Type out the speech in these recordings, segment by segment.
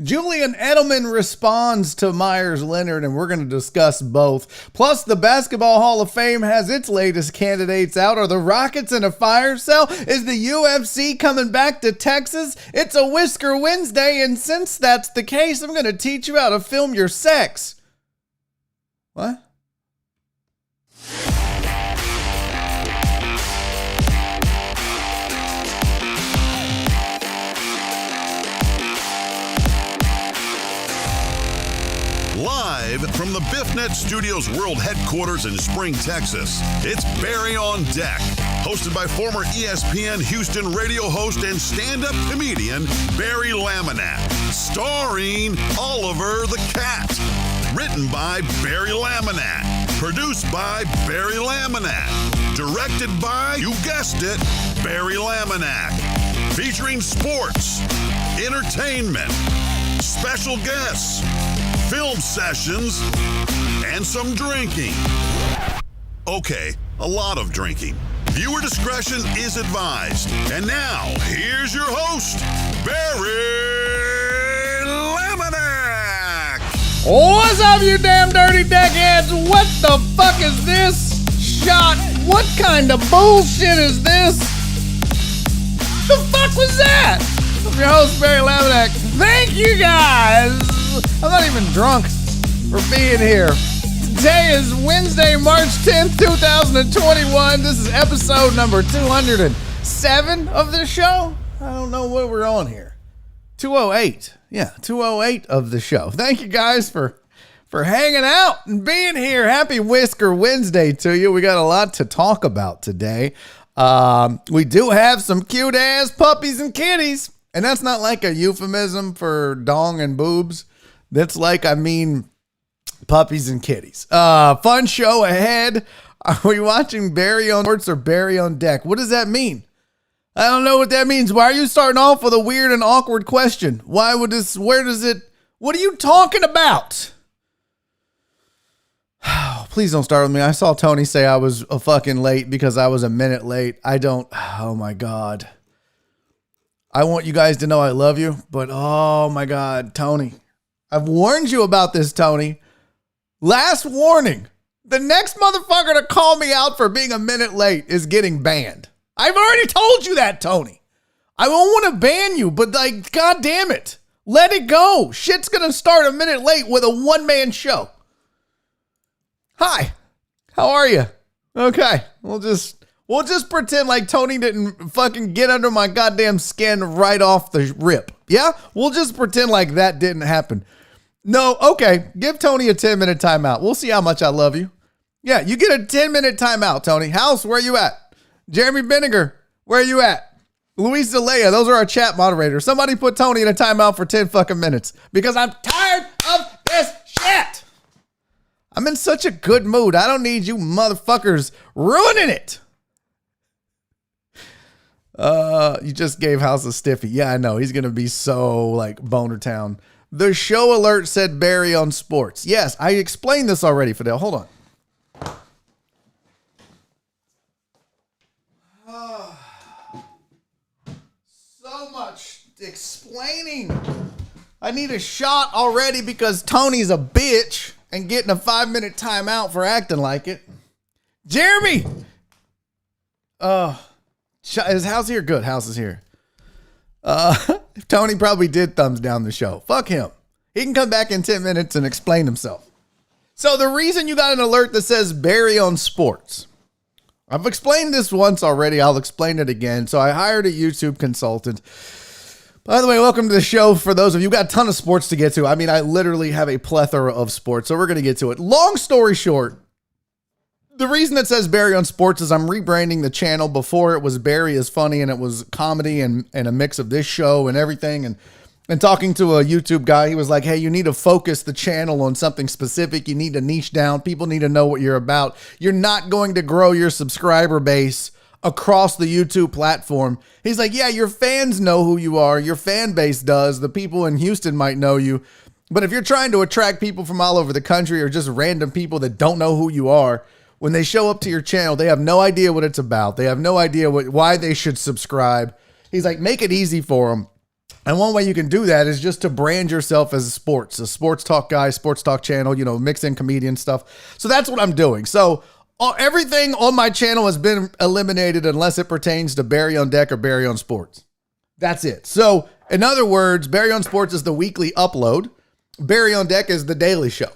Julian Edelman responds to Meyers Leonard, and we're going to discuss both. Plus, the Basketball Hall of Fame has its latest candidates out. Are the Rockets in a fire sale? Is the UFC coming back to Texas? It's a Whisker Wednesday, and since that's the case, I'm going to teach you how to film your sex. What? Live from the BiffNet Studios World Headquarters in Spring, Texas, it's Barry on Deck, hosted by former ESPN Houston radio host and stand-up comedian Barry Laminack, starring Oliver the Cat, written by Barry Laminack, produced by Barry Laminack, directed by, you guessed it, Barry Laminack, featuring sports, entertainment, special guests, film sessions, and some drinking. Okay, a lot of drinking. Viewer discretion is advised. And now, here's your host, Barry Laminack. What's up, you damn dirty deckheads? What the fuck is this shot? What kind of bullshit is this? The fuck was that? I'm your host, Barry Laminack. Thank you guys. I'm not even drunk for being here. Today is Wednesday, March 10th, 2021. This is episode number 207 of the show. I don't know what we're on here. 208. Yeah, 208 of the show. Thank you guys for hanging out and being here. Happy Whisker Wednesday to you. We got a lot to talk about today. We do have some cute ass puppies and kitties. And that's not like a euphemism for dong and boobs. That's like, I mean, puppies and kitties. Fun show ahead. Are we watching Barry on Sports or Barry on Deck? What does that mean? I don't know what that means. Why are you starting off with a weird and awkward question? What are you talking about? Please don't start with me. I saw Tony say I was a fucking late because I was a minute late. Oh my God. I want you guys to know I love you, but oh my God, Tony. I've warned you about this, Tony. Last warning. The next motherfucker to call me out for being a minute late is getting banned. I've already told you that, Tony. I won't want to ban you, but like, God damn it. Let it go. Shit's going to start a minute late with a one-man show. Hi. How are you? Okay. We'll just pretend like Tony didn't fucking get under my goddamn skin right off the rip. Yeah? We'll just pretend like that didn't happen. No, okay. Give Tony a 10-minute timeout. We'll see how much I love you. Yeah, you get a 10-minute timeout, Tony. House, where you at? Jeremy Benninger, where you at? Luis Zelaya, those are our chat moderators. Somebody put Tony in a timeout for 10 fucking minutes because I'm tired of this shit. I'm in such a good mood. I don't need you motherfuckers ruining it. You just gave House a stiffy. Yeah, I know. He's going to be so like Boner Town. The show alert said Barry on Sports. Yes, I explained this already, Fidel. Hold on. So much explaining. I need a shot already because Tony's a bitch and getting a 5-minute timeout for acting like it. Jeremy! Is House here? Good. House is here. Tony probably did thumbs down the show. Fuck him. He can come back in 10 minutes and explain himself. So the reason you got an alert that says Barry on Sports. I've explained this once already. I'll explain it again. So I hired a YouTube consultant. By the way, welcome to the show. For those of you, got a ton of sports to get to. I mean, I literally have a plethora of sports. So we're going to get to it. Long story short. The reason it says Barry on Sports is I'm rebranding the channel. Before it was Barry is Funny and it was comedy and a mix of this show and everything. And talking to a YouTube guy, he was like, hey, you need to focus the channel on something specific. You need to niche down. People need to know what you're about. You're not going to grow your subscriber base across the YouTube platform. He's like, yeah, your fans know who you are. Your fan base does. The people in Houston might know you. But if you're trying to attract people from all over the country or just random people that don't know who you are, when they show up to your channel, they have no idea what it's about. They have no idea why they should subscribe. He's like, make it easy for them. And one way you can do that is just to brand yourself as a sports talk guy, sports talk channel, mix in comedian stuff. So that's what I'm doing. So everything on my channel has been eliminated unless it pertains to Barry on Deck or Barry on Sports. That's it. So in other words, Barry on Sports is the weekly upload. Barry on Deck is the daily show.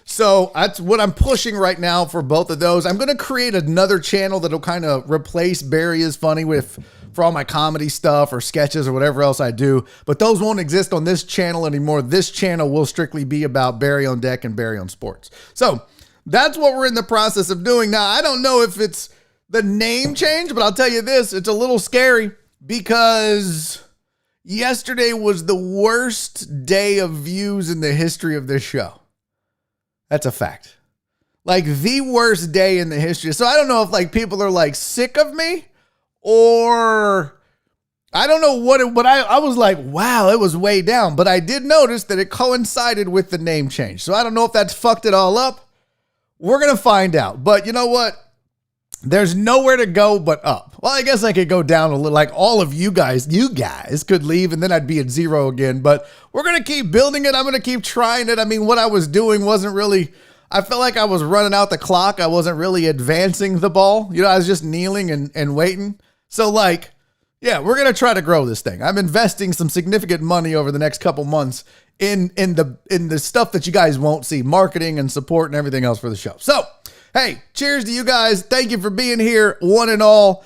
So that's what I'm pushing right now for both of those. I'm going to create another channel that'll kind of replace Barry is Funny for all my comedy stuff or sketches or whatever else I do. But those won't exist on this channel anymore. This channel will strictly be about Barry on Deck and Barry on Sports. So that's what we're in the process of doing. Now, I don't know if it's the name change, but I'll tell you this, it's a little scary because yesterday was the worst day of views in the history of this show. That's a fact. Like the worst day in the history. So I don't know if like people are like sick of me or I don't know what but I was like, wow, it was way down. But I did notice that it coincided with the name change. So I don't know if that's fucked it all up. We're going to find out. But you know what? There's nowhere to go but up. Well, I guess I could go down a little, like all of you guys could leave and then I'd be at zero again, but we're going to keep building it. I'm going to keep trying it. I mean, what I was doing wasn't really, I felt like I was running out the clock. I wasn't really advancing the ball. I was just kneeling and waiting. So like, yeah, we're going to try to grow this thing. I'm investing some significant money over the next couple months in the stuff that you guys won't see, marketing and support and everything else for the show. So, hey, cheers to you guys. Thank you for being here, one and all.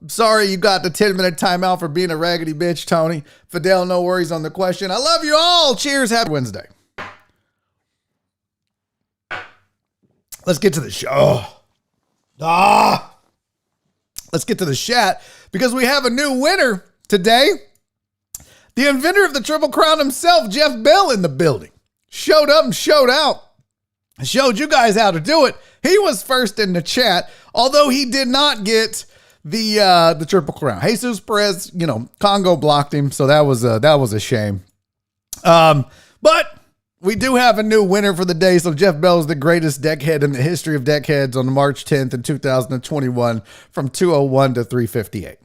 Sorry you got the 10-minute timeout for being a raggedy bitch, Tony. Fidel, no worries on the question. I love you all. Cheers. Happy Wednesday. Let's get to the show. Let's get to the chat because we have a new winner today. The inventor of the Triple Crown himself, Jeff Bell, in the building. Showed up and showed out. Showed you guys how to do it. He was first in the chat, although he did not get the Triple Crown. Jesus Perez, Congo blocked him, so that was a shame. But we do have a new winner for the day. So Jeff Bell is the greatest deckhead in the history of deckheads on March 10th in 2021 from 201 to 358.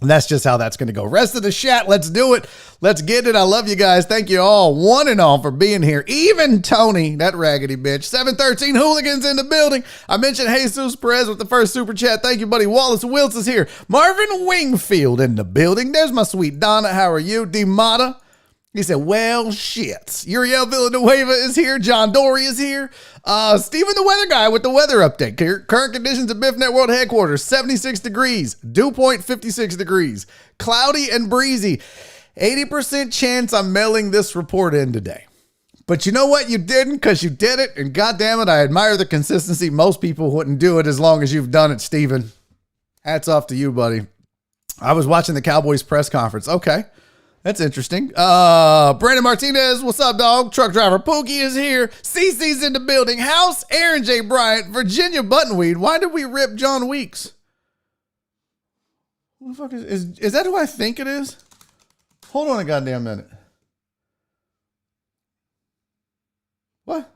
And that's just how that's going to go. Rest of the chat, let's do it. Let's get it. I love you guys. Thank you all, one and all, for being here. Even Tony, that raggedy bitch. 713 Hooligans in the building. I mentioned Jesus Perez with the first super chat. Thank you, buddy. Wallace Wills is here. Marvin Wingfield in the building. There's my sweet Donna. How are you? D-Mata. He said, well, shit. Uriel Villanueva is here. John Dory is here. Steven the Weather Guy with the weather update. Current conditions at BiffNet World Headquarters, 76 degrees. Dew point, 56 degrees. Cloudy and breezy. 80% chance I'm mailing this report in today. But you know what? You didn't because you did it. And goddamn it, I admire the consistency. Most people wouldn't do it as long as you've done it, Steven. Hats off to you, buddy. I was watching the Cowboys press conference. Okay. That's interesting. Brandon Martinez, what's up, dog? Truck driver Pookie is here. CC's in the building. House, Aaron J. Bryant, Virginia Buttonweed. Why did we rip John Weeks? Who the fuck is that who I think it is? Hold on a goddamn minute. What?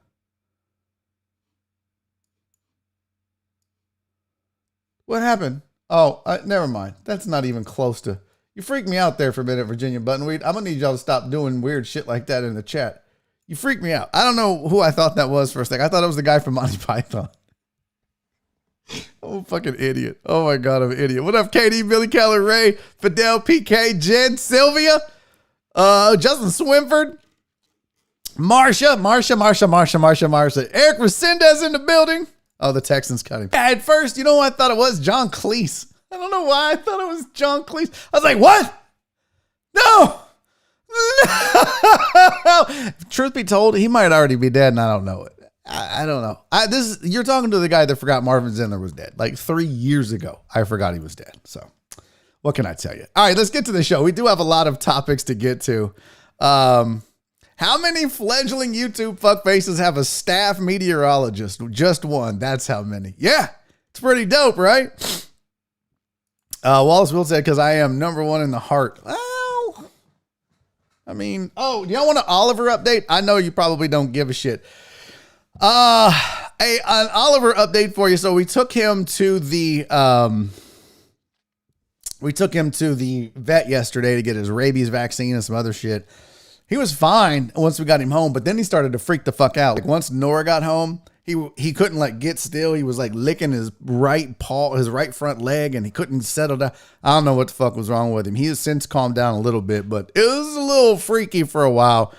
What happened? Oh, never mind. That's not even close to... You freaked me out there for a minute, Virginia Buttonweed. I'm going to need y'all to stop doing weird shit like that in the chat. You freaked me out. I don't know who I thought that was for a second. I thought it was the guy from Monty Python. Oh, fucking idiot. Oh, my God, I'm an idiot. What up, KD, Billy Keller, Ray, Fidel, PK, Jen, Sylvia, Justin Swinford, Marsha. Eric Resendez in the building. Oh, the Texans cut him. At first, you know what I thought it was? John Cleese. I don't know why I thought it was John Cleese. I was like, what? No. Truth be told, he might already be dead and I don't know it. I don't know. You're talking to the guy that forgot Marvin Zindler was dead. Like 3 years ago, I forgot he was dead. So what can I tell you? All right, let's get to the show. We do have a lot of topics to get to. How many fledgling YouTube fuckfaces have a staff meteorologist? Just one. That's how many. Yeah, it's pretty dope, right? Wallace Will said, because I am number one in the heart. Well, I mean, oh, y'all want an Oliver update? I know you probably don't give a shit. An Oliver update for you. So we took him to the We took him to the vet yesterday to get his rabies vaccine and some other shit. He was fine once we got him home, but then he started to freak the fuck out. Like once Nora got home, he couldn't like get still. He was like licking his right paw, his right front leg, and he couldn't settle down. I don't know what the fuck was wrong with him. He has since calmed down a little bit, but it was a little freaky for a while.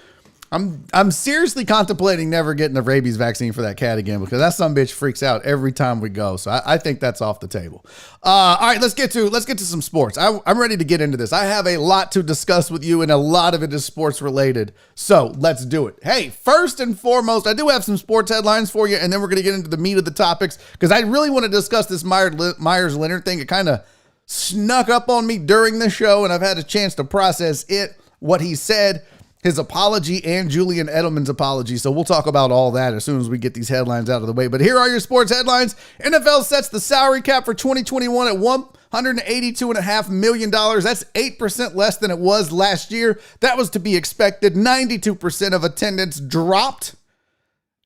I'm seriously contemplating never getting the rabies vaccine for that cat again because that son bitch freaks out every time we go. So I think that's off the table. All right, let's get to some sports. I'm ready to get into this. I have a lot to discuss with you, and a lot of it is sports related. So let's do it. Hey, first and foremost, I do have some sports headlines for you, and then we're going to get into the meat of the topics because I really want to discuss this Meyers Leonard thing. It kind of snuck up on me during the show, and I've had a chance to process it, what he said, his apology, and Julian Edelman's apology. So we'll talk about all that as soon as we get these headlines out of the way. But here are your sports headlines. NFL sets the salary cap for 2021 at $182.5 million. That's 8% less than it was last year. That was to be expected. 92% of attendance dropped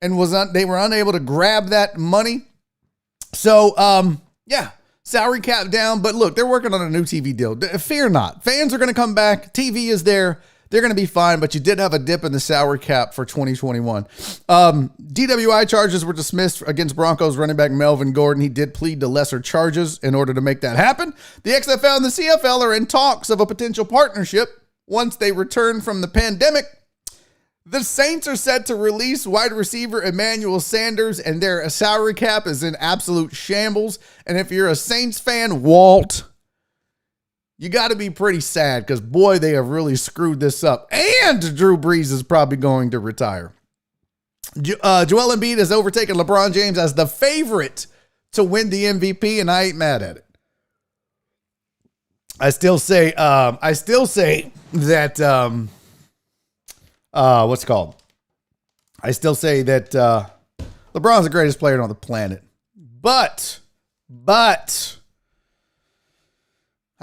and they were unable to grab that money. So, yeah, salary cap down. But look, they're working on a new TV deal. Fear not. Fans are going to come back. TV is there. They're going to be fine, but you did have a dip in the salary cap for 2021. DWI charges were dismissed against Broncos running back Melvin Gordon. He did plead to lesser charges in order to make that happen. The XFL and the CFL are in talks of a potential partnership once they return from the pandemic. The Saints are set to release wide receiver Emmanuel Sanders, and their salary cap is in absolute shambles. And if you're a Saints fan, Walt, you got to be pretty sad because, boy, they have really screwed this up. And Drew Brees is probably going to retire. Joel Embiid has overtaken LeBron James as the favorite to win the MVP, and I ain't mad at it. I still say that, what's it called? I still say that LeBron's the greatest player on the planet. But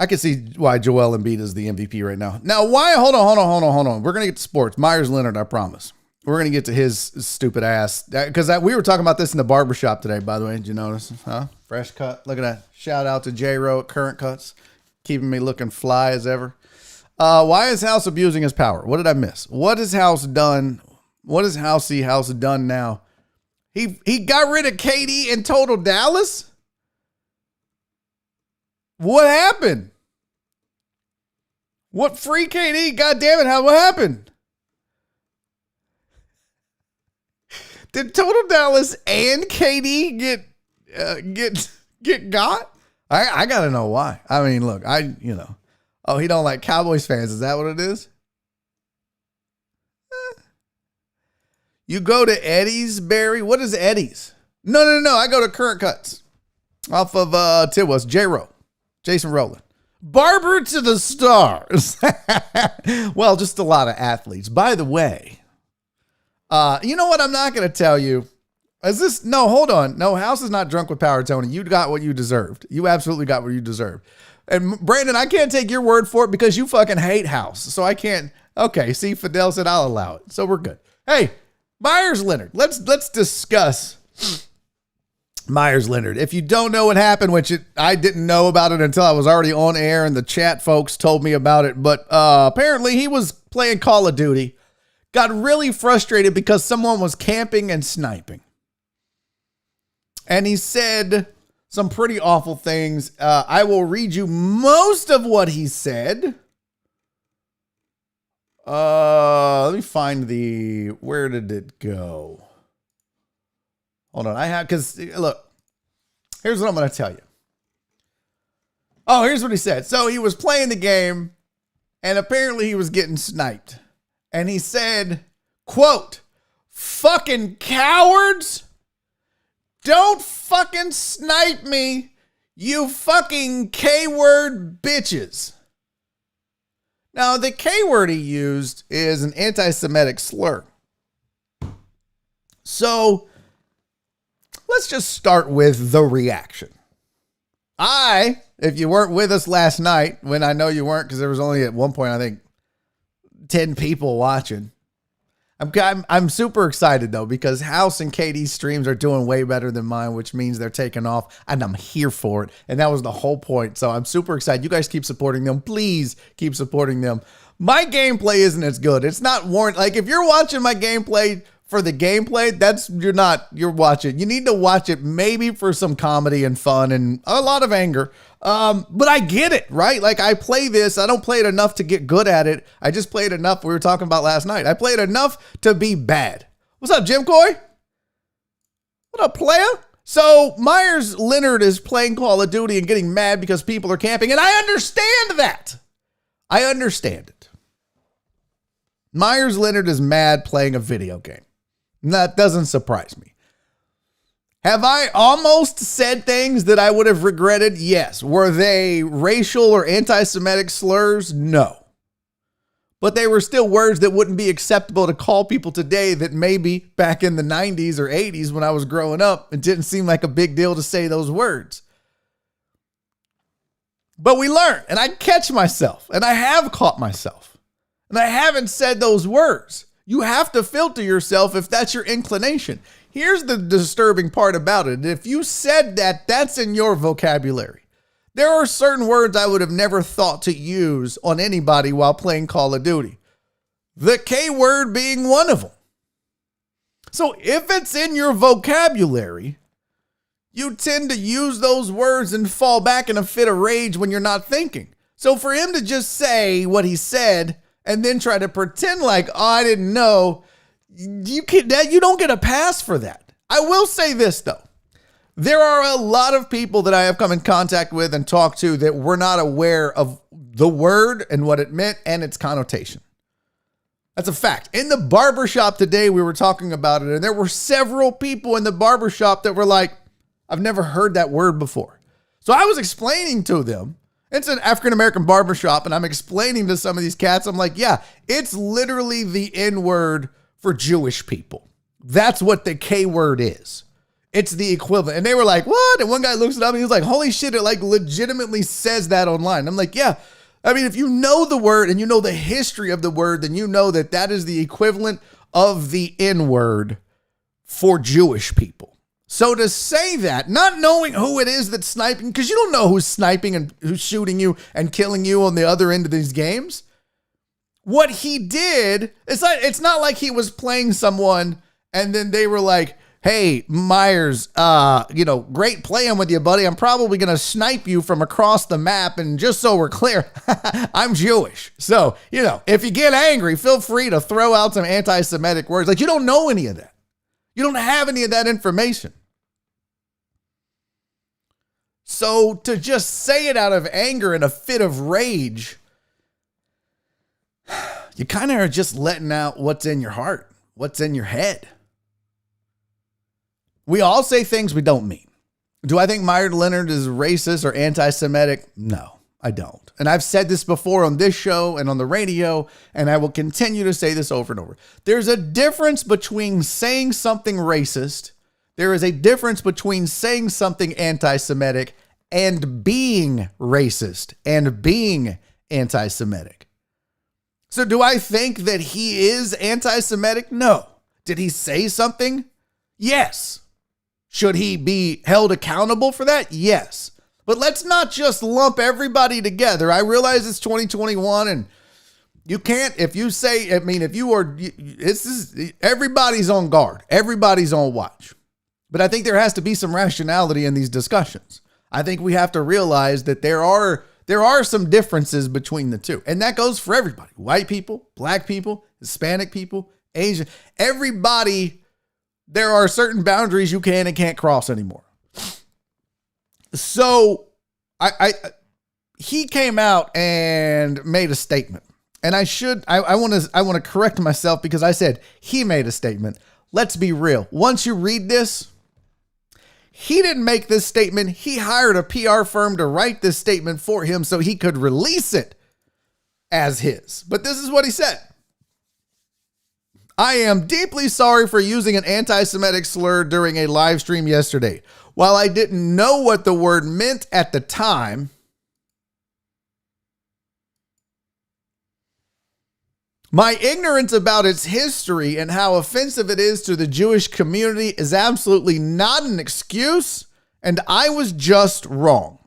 I can see why Joel Embiid is the MVP right now. Now, why? Hold on. We're going to get to sports. Meyers Leonard, I promise. We're going to get to his stupid ass. Because we were talking about this in the barbershop today, by the way. Did you notice? Huh? Fresh cut. Look at that. Shout out to J-Ro at Current Cuts. Keeping me looking fly as ever. Why is House abusing his power? What did I miss? What has House done? What has House done now? He got rid of KD and total Dallas? What happened? What free KD? God damn it! What happened? Did total Dallas and KD get got? I gotta know why. I mean, look, oh, he don't like Cowboys fans. Is that what it is? You go to Eddie's, Barry. What is Eddie's? No. I go to Current Cuts off of Tidwell's J-Ro. Jason Rowland. Barber to the stars. Well, just a lot of athletes. By the way, you know what I'm not going to tell you? No, hold on. No, House is not drunk with power, Tony. You got what you deserved. You absolutely got what you deserved. And Brandon, I can't take your word for it because you fucking hate House. So I can't. Okay, see, Fidel said I'll allow it. So we're good. Hey, Meyers Leonard. Let's discuss Meyers Leonard. If you don't know what happened, which I didn't know about it until I was already on air and the chat folks told me about it, but apparently he was playing Call of Duty, got really frustrated because someone was camping and sniping. And he said some pretty awful things. I will read you most of what he said. Let me find where did it go? Hold on. Look, here's what I'm going to tell you. Oh, here's what he said. So he was playing the game and apparently he was getting sniped. And he said, quote, "Fucking cowards. Don't fucking snipe me, you fucking K-word bitches." Now, the K-word he used is an anti-Semitic slur. So let's just start with the reaction. If you weren't with us last night, when I know you weren't because there was only at one point, I think, 10 people watching, I'm super excited though, because House and Katie's streams are doing way better than mine, which means they're taking off, and I'm here for it. And that was the whole point. So I'm super excited. You guys keep supporting them. Please keep supporting them. My gameplay isn't as good. It's not warrant. Like, if you're watching my gameplay for the gameplay, you're watching. You need to watch it maybe for some comedy and fun and a lot of anger. But I get it, right? Like, I play this. I don't play it enough to get good at it. I just played enough. We were talking about last night. I played enough to be bad. What's up, Jim Coy? What up, player? So Meyers Leonard is playing Call of Duty and getting mad because people are camping. And I understand that. I understand it. Meyers Leonard is mad playing a video game. That doesn't surprise me. Have I almost said things that I would have regretted? Yes. Were they racial or anti-Semitic slurs? No. But they were still words that wouldn't be acceptable to call people today that maybe back in the 90s or 80s when I was growing up, it didn't seem like a big deal to say those words. But we learn, and I catch myself, and I have caught myself. And I haven't said those words. You have to filter yourself if that's your inclination. Here's the disturbing part about it. If you said that, that's in your vocabulary. There are certain words I would have never thought to use on anybody while playing Call of Duty. The K word being one of them. So if it's in your vocabulary, you tend to use those words and fall back in a fit of rage when you're not thinking. So for him to just say what he said and then try to pretend like, oh, I didn't know, you don't get a pass for that. I will say this, though. There are a lot of people that I have come in contact with and talked to that were not aware of the word and what it meant and its connotation. That's a fact. In the barbershop today, we were talking about it, and there were several people in the barbershop that were like, I've never heard that word before. So I was explaining to them. It's an African-American barbershop, and I'm explaining to some of these cats, I'm like, yeah, it's literally the N-word for Jewish people. That's what the K word is. It's the equivalent. And they were like, what? And one guy looks it up, and he's like, holy shit, it like legitimately says that online. I'm like, yeah. I mean, if you know the word and you know the history of the word, then you know that that is the equivalent of the N-word for Jewish people. So to say that, not knowing who it is that's sniping, because you don't know who's sniping and who's shooting you and killing you on the other end of these games. What he did, it's not like he was playing someone and then they were like, hey, Meyers, great playing with you, buddy. I'm probably going to snipe you from across the map. And just so we're clear, I'm Jewish. So, if you get angry, feel free to throw out some anti-Semitic words. Like, you don't know any of that. You don't have any of that information. So to just say it out of anger and a fit of rage, you kind of are just letting out what's in your heart, what's in your head. We all say things we don't mean. Do I think Meyers Leonard is racist or anti-Semitic? No, I don't. And I've said this before on this show and on the radio, and I will continue to say this over and over. There's a difference between saying something racist. There is a difference between saying something anti-Semitic and being racist and being anti-Semitic. So do I think that he is anti-Semitic? No. Did he say something? Yes. Should he be held accountable for that? Yes. But let's not just lump everybody together. I realize it's 2021 and you can't, everybody's on guard. Everybody's on watch. But I think there has to be some rationality in these discussions. I think we have to realize that there are some differences between the two. And that goes for everybody. White people, black people, Hispanic people, Asian, everybody. There are certain boundaries you can and can't cross anymore. So he came out and made a statement. And I want to correct myself because I said he made a statement. Let's be real. Once you read this, he didn't make this statement. He hired a PR firm to write this statement for him so he could release it as his. But this is what he said. I am deeply sorry for using an anti-Semitic slur during a live stream yesterday. While I didn't know what the word meant at the time, My ignorance about its history and how offensive it is to the Jewish community is absolutely not an excuse, and I was just wrong.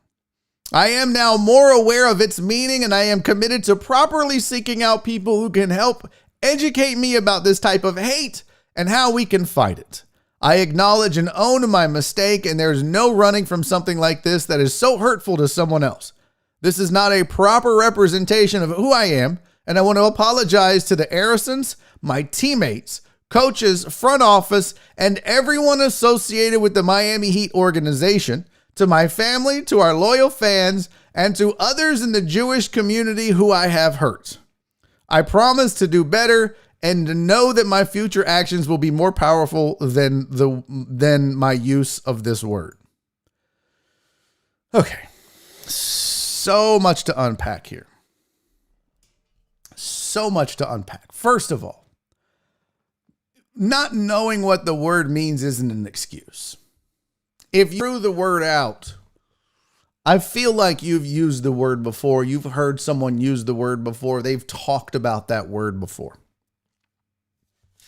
I am now more aware of its meaning, and I am committed to properly seeking out people who can help educate me about this type of hate and how we can fight it. I acknowledge and own my mistake, and there's no running from something like this that is so hurtful to someone else. This is not a proper representation of who I am, and I want to apologize to the Arisons, my teammates, coaches, front office, and everyone associated with the Miami Heat organization, to my family, to our loyal fans, and to others in the Jewish community who I have hurt. I promise to do better and to know that my future actions will be more powerful than my use of this word. Okay. So much to unpack here. So much to unpack. First of all, not knowing what the word means isn't an excuse. If you threw the word out, I feel like you've used the word before. You've heard someone use the word before. They've talked about that word before.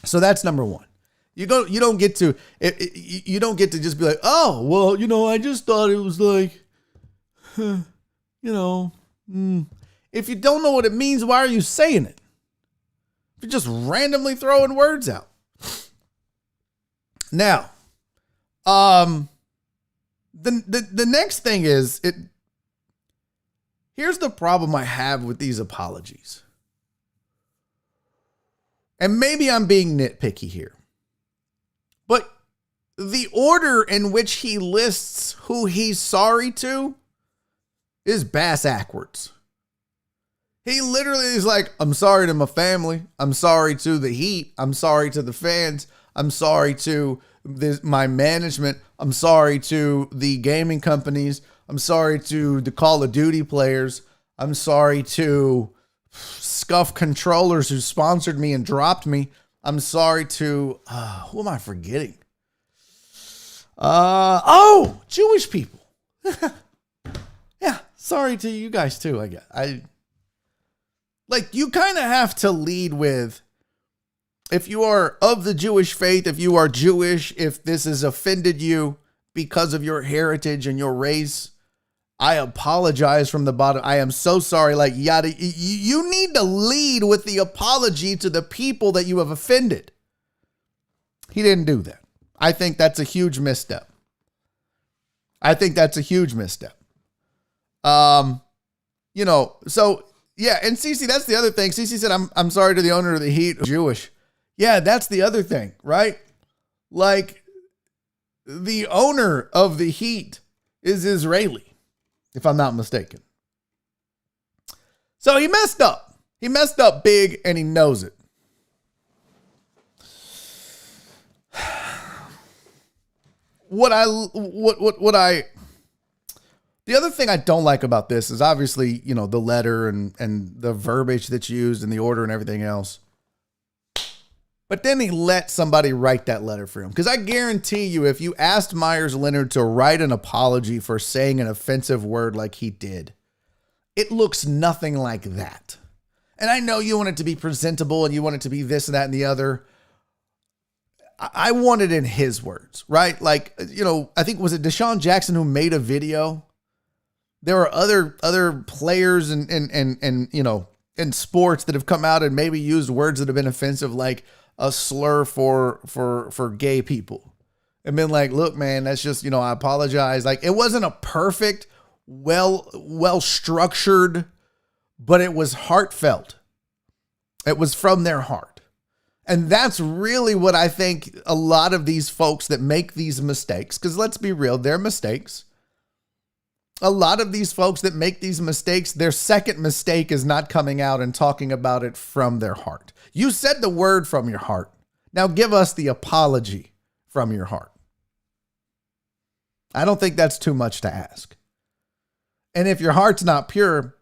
So that's number one. You don't get to just be like, oh, well, I just thought it was like, If you don't know what it means, why are you saying it? If you're just randomly throwing words out. Now, the next thing is here's the problem I have with these apologies. And maybe I'm being nitpicky here, but the order in which he lists who he's sorry to is bass-ackwards. He literally is like, I'm sorry to my family. I'm sorry to the Heat. I'm sorry to the fans. I'm sorry to my management. I'm sorry to the gaming companies. I'm sorry to the Call of Duty players. I'm sorry to Scuff controllers who sponsored me and dropped me. I'm sorry to, who am I forgetting? Jewish people. Yeah, sorry to you guys too, I guess. You kind of have to lead with, if you are of the Jewish faith, if you are Jewish, if this has offended you because of your heritage and your race, I apologize from the bottom. I am so sorry. You need to lead with the apology to the people that you have offended. He didn't do that. I think that's a huge misstep. So yeah, and Cece, that's the other thing. Cece said, I'm sorry to the owner of the Heat, Jewish. Yeah, that's the other thing, right? Like, the owner of the Heat is Israeli, if I'm not mistaken. So he messed up. He messed up big, and he knows it. The other thing I don't like about this is obviously, the letter and the verbiage that's used and the order and everything else. But then he let somebody write that letter for him. Because I guarantee you, if you asked Meyers Leonard to write an apology for saying an offensive word like he did, it looks nothing like that. And I know you want it to be presentable and you want it to be this and that and the other. I want it in his words, right? I think, was it Deshaun Jackson who made a video? There are other players and in sports that have come out and maybe used words that have been offensive, like a slur for gay people, and been like, look, man, that's just, I apologize. It wasn't a perfect, well structured, but it was heartfelt. It was from their heart. And that's really what I think a lot of these folks that make these mistakes, because let's be real, they're mistakes. A lot of these folks that make these mistakes, their second mistake is not coming out and talking about it from their heart. You said the word from your heart. Now give us the apology from your heart. I don't think that's too much to ask. And if your heart's not pure,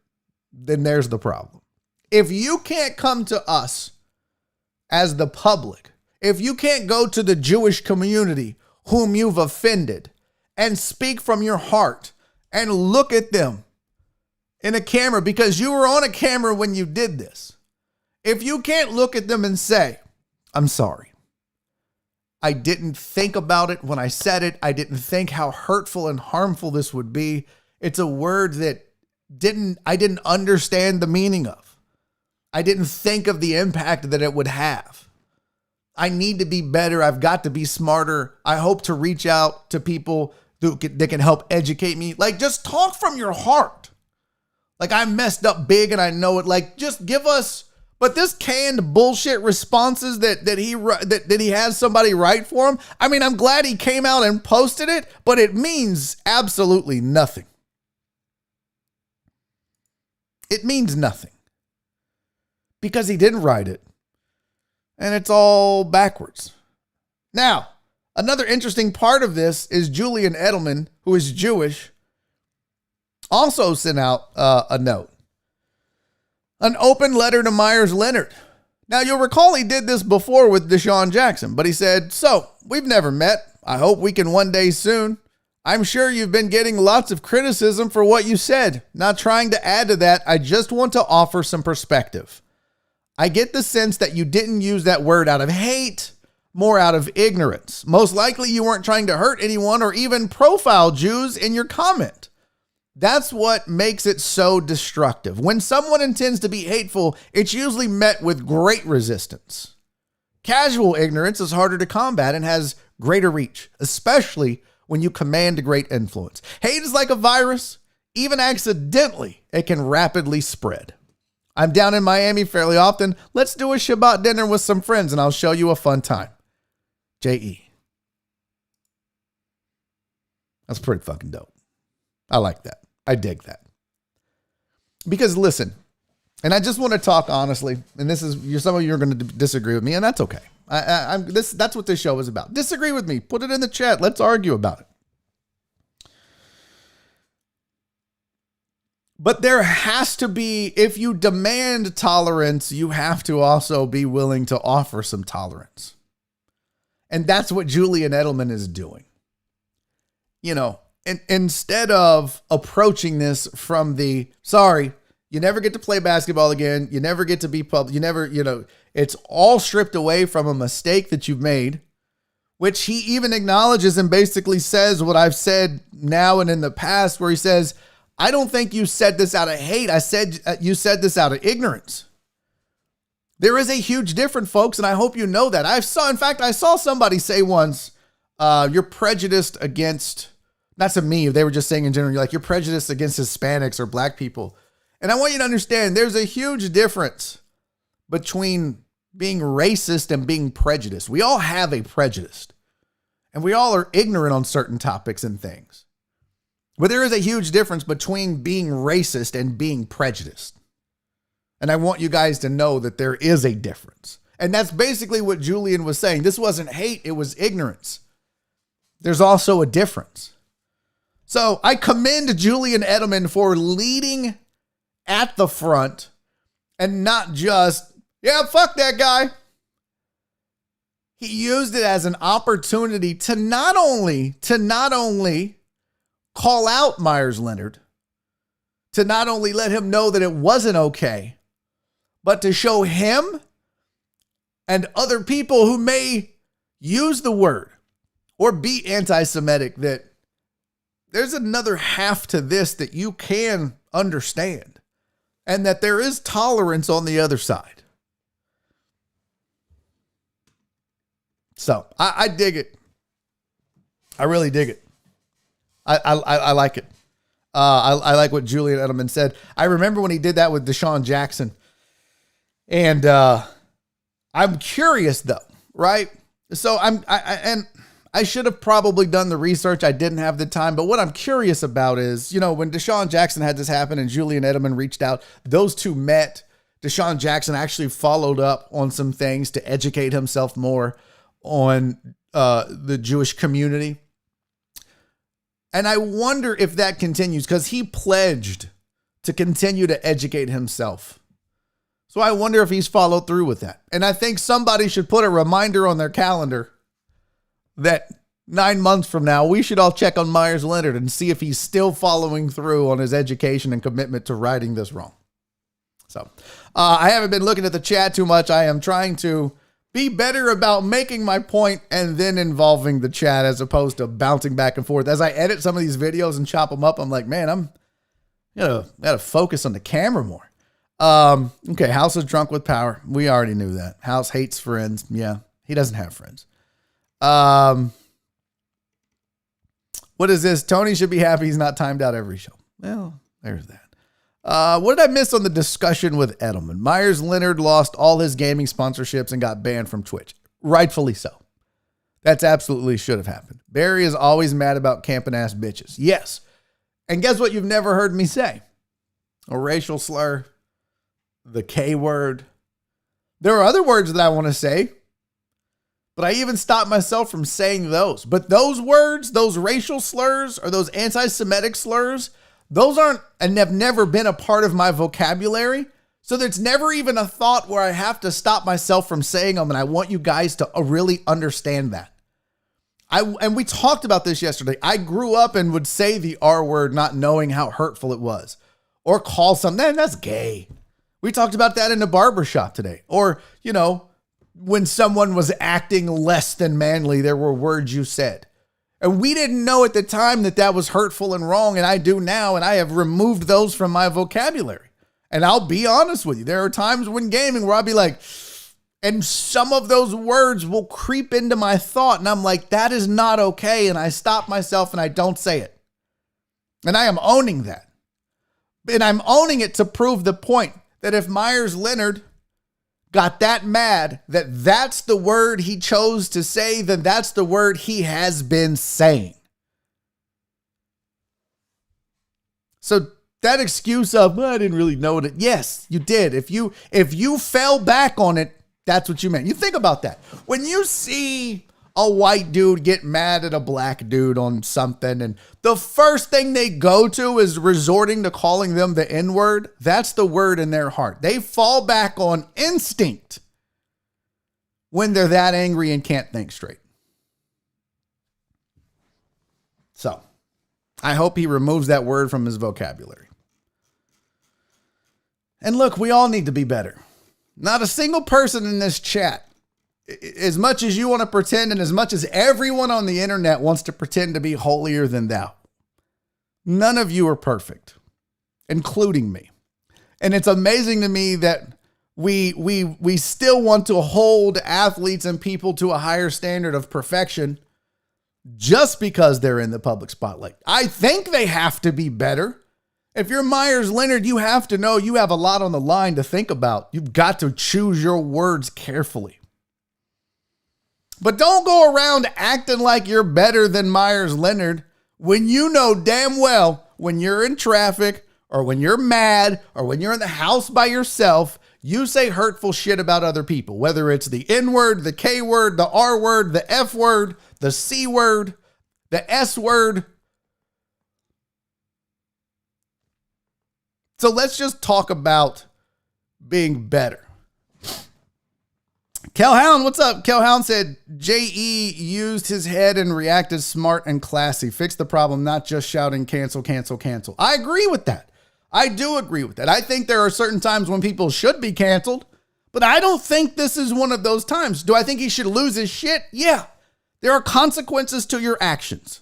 then there's the problem. If you can't come to us as the public, if you can't go to the Jewish community whom you've offended and speak from your heart and look at them in a camera, because you were on a camera when you did this, If you can't look at them and say, I'm sorry, I didn't think about it when I said it. I didn't think how hurtful and harmful this would be. It's a word that I didn't understand the meaning of. I didn't think of the impact that it would have. I need to be better. I've got to be smarter. I hope to reach out to people that can help educate me. Like, just talk from your heart. Like, I messed up big and I know it. Like, just give us. But this canned bullshit responses that he has somebody write for him. I mean, I'm glad he came out and posted it, but it means absolutely nothing. It means nothing. Because he didn't write it. And it's all backwards. Now, another interesting part of this is Julian Edelman, who is Jewish, also sent out a note. An open letter to Meyers Leonard. Now, you'll recall he did this before with Deshaun Jackson, but he said, so, we've never met. I hope we can one day soon. I'm sure you've been getting lots of criticism for what you said. Not trying to add to that, I just want to offer some perspective. I get the sense that you didn't use that word out of hate, more out of ignorance. Most likely you weren't trying to hurt anyone or even profile Jews in your comment. That's what makes it so destructive. When someone intends to be hateful, it's usually met with great resistance. Casual ignorance is harder to combat and has greater reach, especially when you command great influence. Hate is like a virus. Even accidentally, it can rapidly spread. I'm down in Miami fairly often. Let's do a Shabbat dinner with some friends and I'll show you a fun time. J.E. That's pretty fucking dope. I like that. I dig that. Because listen, and I just want to talk honestly, and this is, some of you are going to disagree with me, and that's okay. That's what this show is about. Disagree with me. Put it in the chat. Let's argue about it. But there has to be, if you demand tolerance, you have to also be willing to offer some tolerance. And that's what Julian Edelman is doing. You know, and instead of approaching this from the, sorry, you never get to play basketball again. You never get to be public. You never, it's all stripped away from a mistake that you've made, which he even acknowledges and basically says what I've said now and in the past, where he says, I don't think you said this out of hate. I said you said this out of ignorance. There is a huge difference, folks, and I hope you know that. I saw somebody say once, you're prejudiced against, not to me, they were just saying in general, you're prejudiced against Hispanics or black people. And I want you to understand there's a huge difference between being racist and being prejudiced. We all have a prejudice, and we all are ignorant on certain topics and things. But there is a huge difference between being racist and being prejudiced. And I want you guys to know that there is a difference. And that's basically what Julian was saying. This wasn't hate, it was ignorance. There's also a difference. So I commend Julian Edelman for leading at the front and not just, yeah, fuck that guy. He used it as an opportunity to not only call out Meyers Leonard, to not only let him know that it wasn't okay, but to show him and other people who may use the word or be anti-Semitic that there's another half to this that you can understand, and that there is tolerance on the other side. So I dig it. I really dig it. I like it. I like what Julian Edelman said. I remember when he did that with Deshaun Jackson. And I'm curious though, right? So I should have probably done the research. I didn't have the time. But what I'm curious about is, when Deshaun Jackson had this happen and Julian Edelman reached out, those two met. Deshaun Jackson actually followed up on some things to educate himself more on the Jewish community. And I wonder if that continues, because he pledged to continue to educate himself. So I wonder if he's followed through with that. And I think somebody should put a reminder on their calendar that 9 months from now, we should all check on Meyers Leonard and see if he's still following through on his education and commitment to righting this wrong. So I haven't been looking at the chat too much. I am trying to be better about making my point and then involving the chat as opposed to bouncing back and forth. As I edit some of these videos and chop them up, I'm like, man, I'm gotta focus on the camera more. Okay, House is drunk with power. We already knew that. House hates friends. Yeah, he doesn't have friends. What is this? Tony should be happy he's not timed out every show. Well, there's that. What did I miss on the discussion with Edelman? Meyers Leonard lost all his gaming sponsorships and got banned from Twitch. Rightfully so. That's absolutely should have happened. Barry is always mad about camping ass bitches. Yes. And guess what you've never heard me say? A racial slur, the K word. There are other words that I want to say, but I even stopped myself from saying those. But those words, those racial slurs or those anti-Semitic slurs, those aren't and have never been a part of my vocabulary. So there's never even a thought where I have to stop myself from saying them. And I want you guys to really understand that. And we talked about this yesterday. I grew up and would say the R word, not knowing how hurtful it was, or call something, that's gay. We talked about that in the barbershop today. Or, when someone was acting less than manly, there were words you said. And we didn't know at the time that that was hurtful and wrong. And I do now. And I have removed those from my vocabulary. And I'll be honest with you. There are times when gaming where I'll be like, and some of those words will creep into my thought. And I'm like, that is not okay. And I stop myself and I don't say it. And I am owning that. And I'm owning it to prove the point that if Meyers Leonard got that mad that that's the word he chose to say, then that's the word he has been saying. So that excuse of, well, I didn't really know it. Yes, you did. If you fell back on it, that's what you meant. You think about that. When you see a white dude get mad at a black dude on something, and the first thing they go to is resorting to calling them the N-word, that's the word in their heart. They fall back on instinct when they're that angry and can't think straight. So, I hope he removes that word from his vocabulary. And look, we all need to be better. Not a single person in this chat, as much as you want to pretend and as much as everyone on the internet wants to pretend to be holier than thou, none of you are perfect, including me. And it's amazing to me that we still want to hold athletes and people to a higher standard of perfection just because they're in the public spotlight. I think they have to be better. If you're Meyers Leonard, you have to know you have a lot on the line to think about. You've got to choose your words carefully. But don't go around acting like you're better than Meyers Leonard when you know damn well when you're in traffic or when you're mad or when you're in the house by yourself, you say hurtful shit about other people, whether it's the N word, the K word, the R word, the F word, the C word, the S word. So let's just talk about being better. Kelhound, what's up? Kelhound said, J.E. used his head and reacted smart and classy. Fix the problem, not just shouting cancel, cancel, cancel. I agree with that. I do agree with that. I think there are certain times when people should be canceled, but I don't think this is one of those times. Do I think he should lose his shit? Yeah. There are consequences to your actions.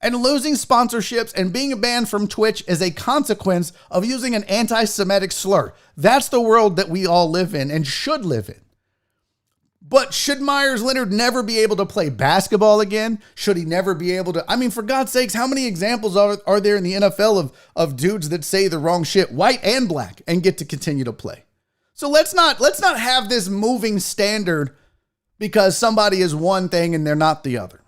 And losing sponsorships and being banned from Twitch is a consequence of using an anti-Semitic slur. That's the world that we all live in and should live in. But should Meyers Leonard never be able to play basketball again? Should he never be able to? I mean, for God's sakes, how many examples are there in the NFL of dudes that say the wrong shit, white and black, and get to continue to play? So let's not have this moving standard because somebody is one thing and they're not the other.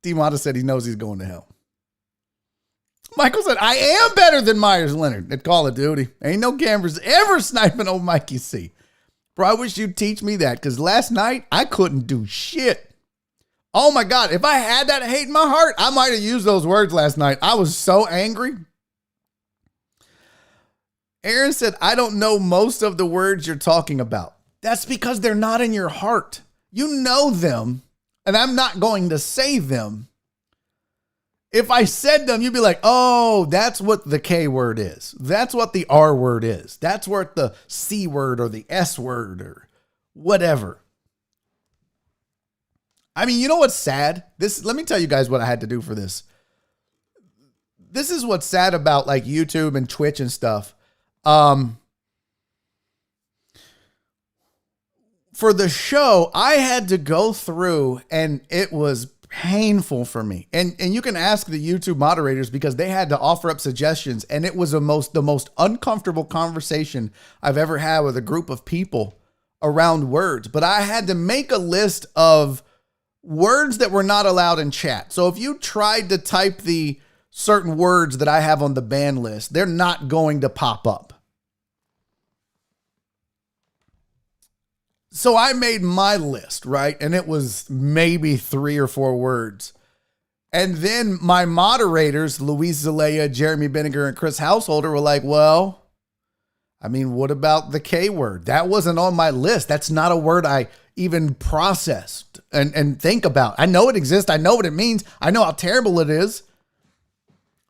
D-Mata said he knows he's going to hell. Michael said, I am better than Meyers Leonard at Call of Duty. Ain't no cameras ever sniping old Mikey C. Bro, I wish you'd teach me that because last night I couldn't do shit. Oh my God. If I had that hate in my heart, I might have used those words last night. I was so angry. Aaron said, I don't know most of the words you're talking about. That's because they're not in your heart. You know them. and I'm not going to say them. If I said them, you'd be like, oh, that's what the K word is. That's what the R word is. That's what the C word or the S word or whatever. I mean, you know what's sad? Let me tell you guys what I had to do for this. This is what's sad about like YouTube and Twitch and stuff. For the show, I had to go through and it was painful for me. And you can ask the YouTube moderators because they had to offer up suggestions. And it was the most uncomfortable conversation I've ever had with a group of people around words. But I had to make a list of words that were not allowed in chat. So if you tried to type the certain words that I have on the ban list, they're not going to pop up. So I made my list, right? And it was maybe 3 or 4 words. And then my moderators, Luis Zelaya, Jeremy Benninger, and Chris Householder were like, well, I mean, what about the K word? That wasn't on my list. That's not a word I even processed and think about. I know it exists. I know what it means. I know how terrible it is.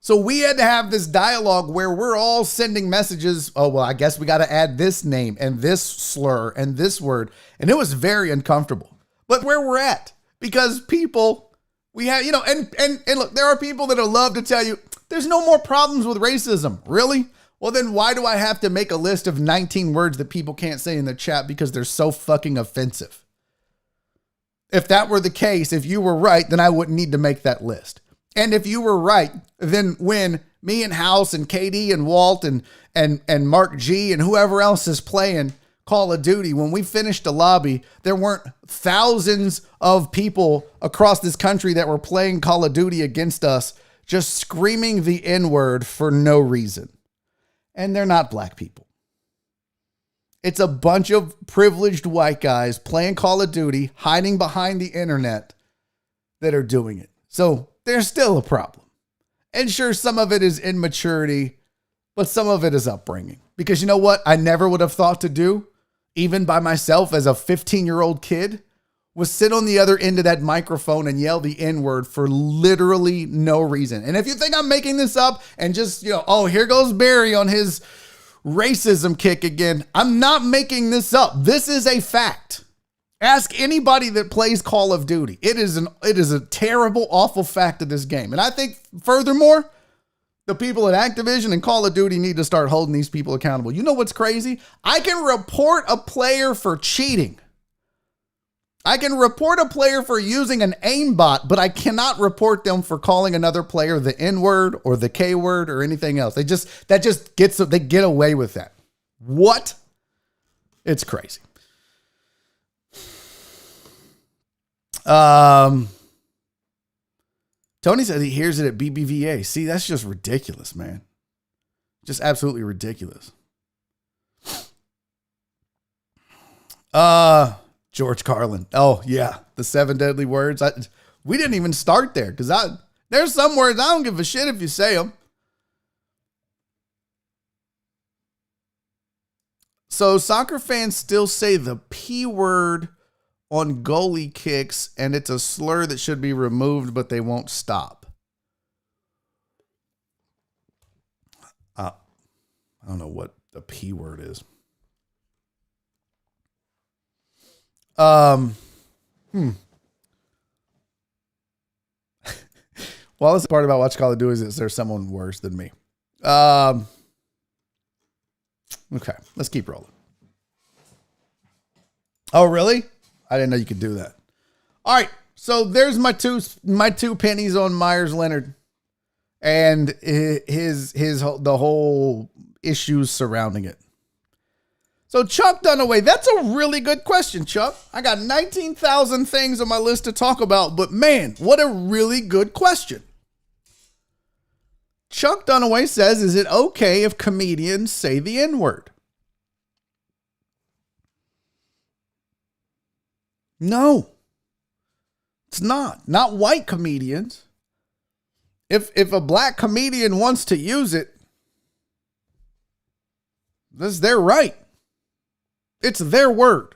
So we had to have this dialogue where we're all sending messages. Oh, well, I guess we got to add this name and this slur and this word. And it was very uncomfortable. But where we're at, because people, we have, you know, and look, there are people that love to tell you there's no more problems with racism. Really? Well, then why do I have to make a list of 19 words that people can't say in the chat because they're so fucking offensive? If that were the case, if you were right, then I wouldn't need to make that list. And if you were right, then when me and House and KD and Walt and Mark G and whoever else is playing Call of Duty, when we finished the lobby, there weren't thousands of people across this country that were playing Call of Duty against us, just screaming the N-word for no reason. And they're not black people. It's a bunch of privileged white guys playing Call of Duty, hiding behind the internet that are doing it. So there's still a problem. And sure, some of it is immaturity, but some of it is upbringing. Because you know what I never would have thought to do, even by myself as a 15-year-old kid, was sit on the other end of that microphone and yell the N-word for literally no reason. And if you think I'm making this up and just, oh, here goes Barry on his racism kick again, I'm not making this up. This is a fact. Ask anybody that plays Call of Duty. It is a terrible, awful fact of this game. And I think, furthermore, the people at Activision and Call of Duty need to start holding these people accountable. You know what's crazy? I can report a player for cheating. I can report a player for using an aimbot, but I cannot report them for calling another player the N-word or the K word or anything else. They get away with that. What? It's crazy. Tony said he hears it at BBVA. See, that's just ridiculous, man. Just absolutely ridiculous. George Carlin. Oh yeah. The 7 deadly words. We didn't even start there because there's some words I don't give a shit if you say them. So soccer fans still say the P word on goalie kicks, and it's a slur that should be removed, but they won't stop. I don't know what the P word is. Well, this part about Watch Call of Duty is there's someone worse than me. Okay, let's keep rolling. Oh, really? I didn't know you could do that. All right, so there's my two pennies on Meyers Leonard and the whole issues surrounding it. So Chuck Dunaway, that's a really good question, Chuck. I got 19,000 things on my list to talk about, but man, what a really good question. Chuck Dunaway says, is it okay if comedians say the N-word? No, it's not. Not white comedians. If a black comedian wants to use it, that's their right. It's their word.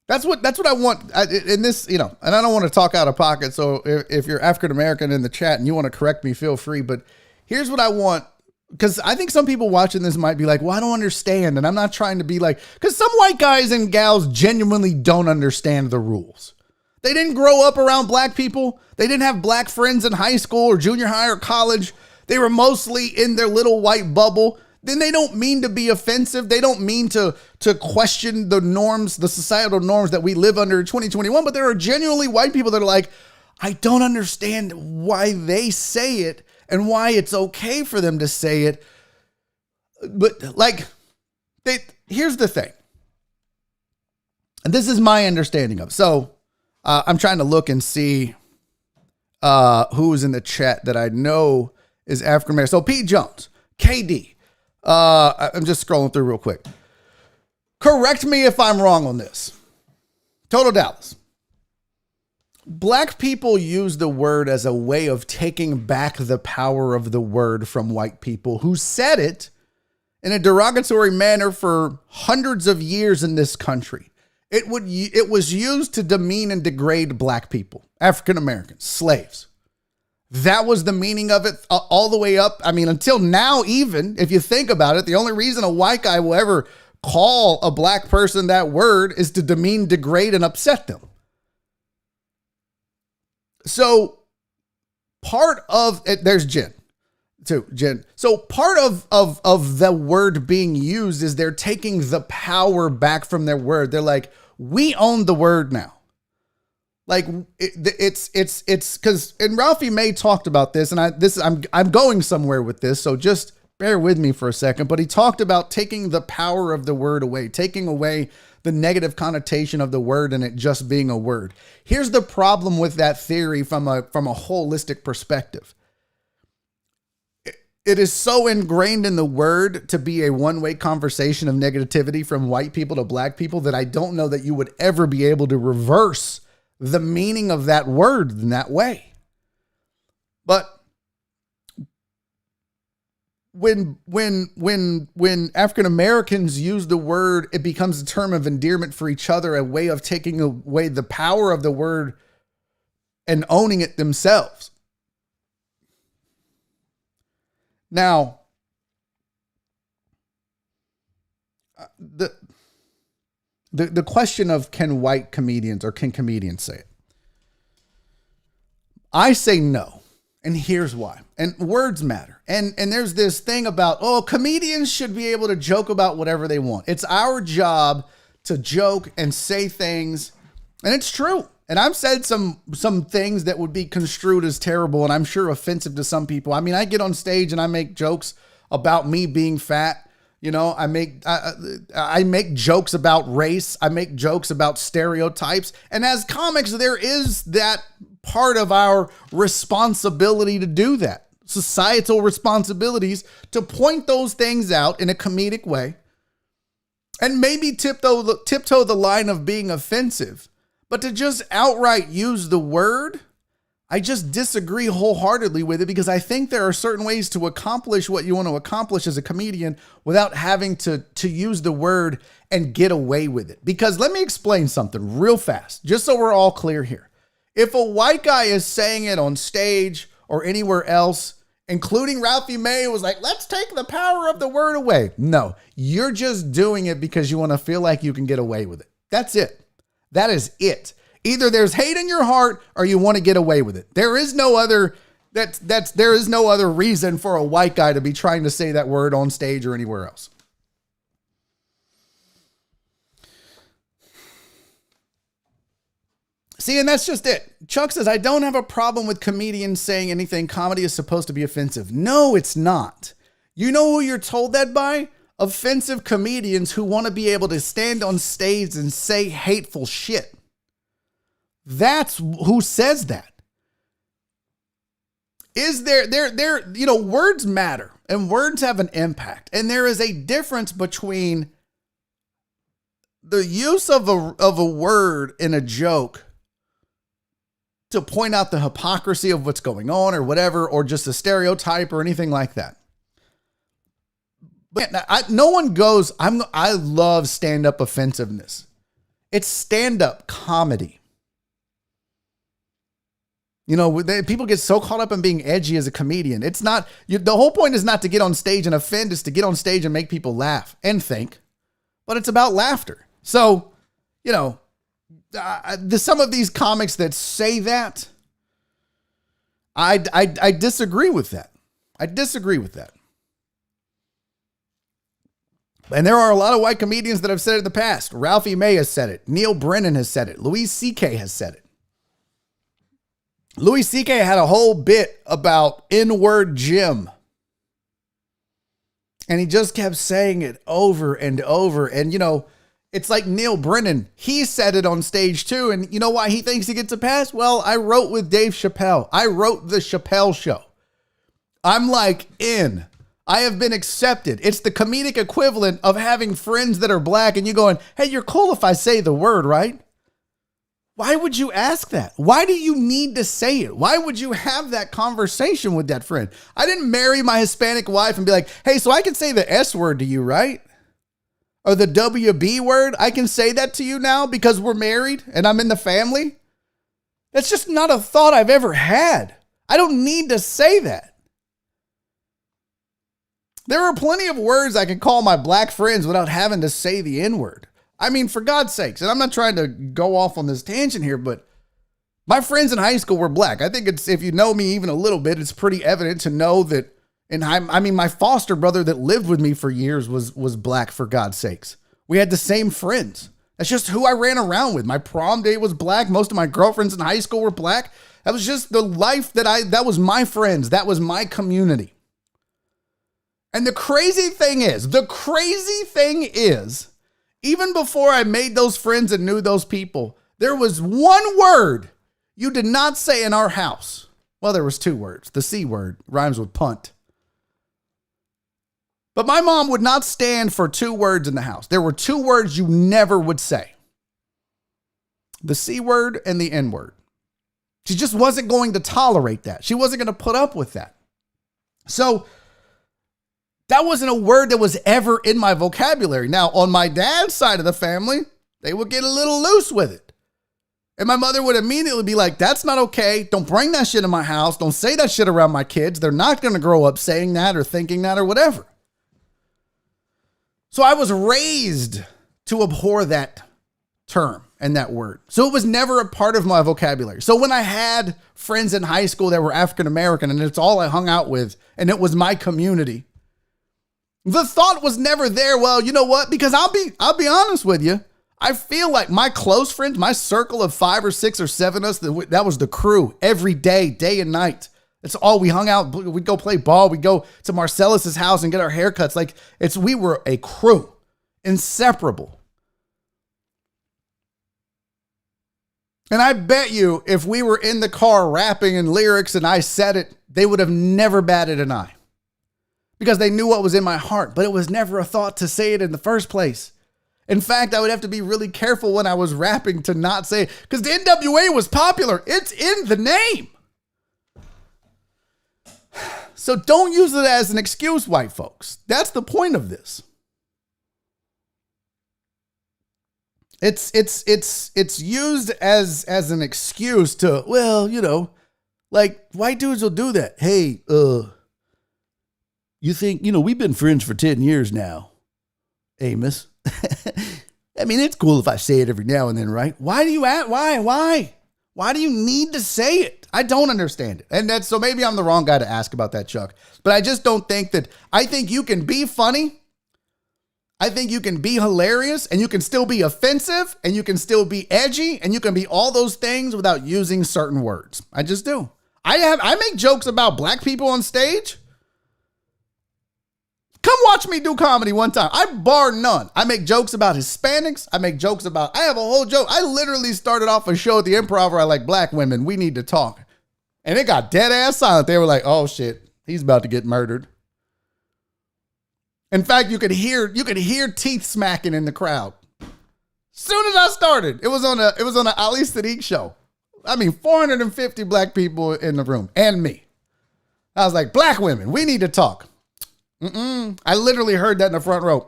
That's what I want in this, and I don't want to talk out of pocket. So if you're African American in the chat and you want to correct me, feel free. But here's what I want, because I think some people watching this might be like, well, I don't understand. And I'm not trying to be like, because some white guys and gals genuinely don't understand the rules. They didn't grow up around black people. They didn't have black friends in high school or junior high or college. They were mostly in their little white bubble. Then they don't mean to be offensive. They don't mean to question the norms, the societal norms that we live under in 2021. But there are genuinely white people that are like, I don't understand why they say it and why it's okay for them to say it. But like, here's the thing. And this is my understanding of. So I'm trying to look and see who's in the chat that I know is African American. So Pete Jones, KD. I'm just scrolling through real quick. Correct me if I'm wrong on this. Total Dallas. Black people use the word as a way of taking back the power of the word from white people who said it in a derogatory manner for hundreds of years in this country. It was used to demean and degrade black people, African Americans, slaves. That was the meaning of it all the way up. I mean, until now, even if you think about it, the only reason a white guy will ever call a black person that word is to demean, degrade, and upset them. So part of it, there's Jen too, Jen. So part of the word being used is they're taking the power back from their word. They're like, we own the word now. Like it's because, and Ralphie May talked about this, and I'm going somewhere with this, so just bear with me for a second. But he talked about taking the power of the word away, taking away the negative connotation of the word and it just being a word. Here's the problem with that theory from a holistic perspective. It is so ingrained in the word to be a one-way conversation of negativity from white people to black people that I don't know that you would ever be able to reverse the meaning of that word in that way. But when African Americans use the word, it becomes a term of endearment for each other, a way of taking away the power of the word and owning it themselves. Now, the question of can white comedians or can comedians say it? I say no. And here's why. And words matter. And there's this thing about, comedians should be able to joke about whatever they want. It's our job to joke and say things. And it's true. And I've said some things that would be construed as terrible and I'm sure offensive to some people. I mean, I get on stage and I make jokes about me being fat. You know, I make jokes about race. I make jokes about stereotypes. And as comics, there is that part of our responsibility to do that. Societal responsibilities to point those things out in a comedic way and maybe tiptoe the line of being offensive. But to just outright use the word, I just disagree wholeheartedly with it because I think there are certain ways to accomplish what you want to accomplish as a comedian without having to use the word and get away with it. Because let me explain something real fast, just so we're all clear here. If a white guy is saying it on stage or anywhere else, including Ralphie May, was like, let's take the power of the word away. No, you're just doing it because you want to feel like you can get away with it. That's it. That is it. Either there's hate in your heart or you want to get away with it. There is no other there is no other reason for a white guy to be trying to say that word on stage or anywhere else. See, and that's just it. Chuck says, I don't have a problem with comedians saying anything. Comedy is supposed to be offensive. No, it's not. You know who you're told that by? Offensive comedians who want to be able to stand on stage and say hateful shit. That's who says that. Is words matter and words have an impact. And there is a difference between the use of a word in a joke to point out the hypocrisy of what's going on or whatever, or just a stereotype or anything like that. But no one goes, I love stand-up offensiveness. It's stand-up comedy. You know, people get so caught up in being edgy as a comedian. It's not, the whole point is not to get on stage and offend, it's to get on stage and make people laugh and think. But it's about laughter. So, you know, some of these comics that say that, I disagree with that. I disagree with that. And there are a lot of white comedians that have said it in the past. Ralphie May has said it. Neil Brennan has said it. Louis C.K. has said it. Louis C.K. had a whole bit about N-word Jim. And he just kept saying it over and over. And, you know, it's like Neil Brennan. He said it on stage too. And you know why he thinks he gets a pass? Well, I wrote with Dave Chappelle. I wrote the Chappelle Show. I'm like in. I have been accepted. It's the comedic equivalent of having friends that are black and you going, hey, you're cool if I say the word, right? Why would you ask that? Why do you need to say it? Why would you have that conversation with that friend? I didn't marry my Hispanic wife and be like, hey, so I can say the S word to you, right? Or the WB word. I can say that to you now because we're married and I'm in the family. That's just not a thought I've ever had. I don't need to say that. There are plenty of words I can call my black friends without having to say the N-word. I mean, for God's sakes, and I'm not trying to go off on this tangent here, but my friends in high school were black. I think it's, if you know me even a little bit, it's pretty evident to know that, and I mean, my foster brother that lived with me for years was black, for God's sakes. We had the same friends. That's just who I ran around with. My prom date was black. Most of my girlfriends in high school were black. That was just the life that was my friends. That was my community. And the crazy thing is, even before I made those friends and knew those people, there was one word you did not say in our house. Well, there was two words. The C word rhymes with punt. But my mom would not stand for two words in the house. There were two words you never would say. The C word and the N word. She just wasn't going to tolerate that. She wasn't going to put up with that. So that wasn't a word that was ever in my vocabulary. Now, on my dad's side of the family, they would get a little loose with it. And my mother would immediately be like, that's not okay. Don't bring that shit in my house. Don't say that shit around my kids. They're not going to grow up saying that or thinking that or whatever. So I was raised to abhor that term and that word. So it was never a part of my vocabulary. So when I had friends in high school that were African American and it's all I hung out with and it was my community, the thought was never there. Well, you know what? Because I'll be honest with you. I feel like my close friends, my circle of 5 or 6 or 7 of us, that was the crew every day, day and night. That's all we hung out. We'd go play ball. We'd go to Marcellus's house and get our haircuts. Like we were a crew, inseparable. And I bet you if we were in the car rapping in lyrics and I said it, they would have never batted an eye. Because they knew what was in my heart, but it was never a thought to say it in the first place. In fact, I would have to be really careful when I was rapping to not say it, because the NWA was popular. It's in the name. So don't use it as an excuse, white folks. That's the point of this. It's used as an excuse to, well, you know, like white dudes will do that. Hey, you think, you know, we've been friends for 10 years now, Amos. I mean, it's cool if I say it every now and then, right? Why do you ask? Why do you need to say it? I don't understand it. And so maybe I'm the wrong guy to ask about that, Chuck. But I just don't think that, I think you can be funny. I think you can be hilarious and you can still be offensive and you can still be edgy and you can be all those things without using certain words. I just do. I make jokes about black people on stage. Come watch me do comedy one time. I bar none. I make jokes about Hispanics. I have a whole joke. I literally started off a show at the Improv where I like black women. We need to talk. And it got dead ass silent. They were like, oh shit, he's about to get murdered. In fact, you could hear teeth smacking in the crowd. Soon as I started, it was on a Ali Sadiq show. I mean, 450 black people in the room and me. I was like, black women, we need to talk. I literally heard that in the front row.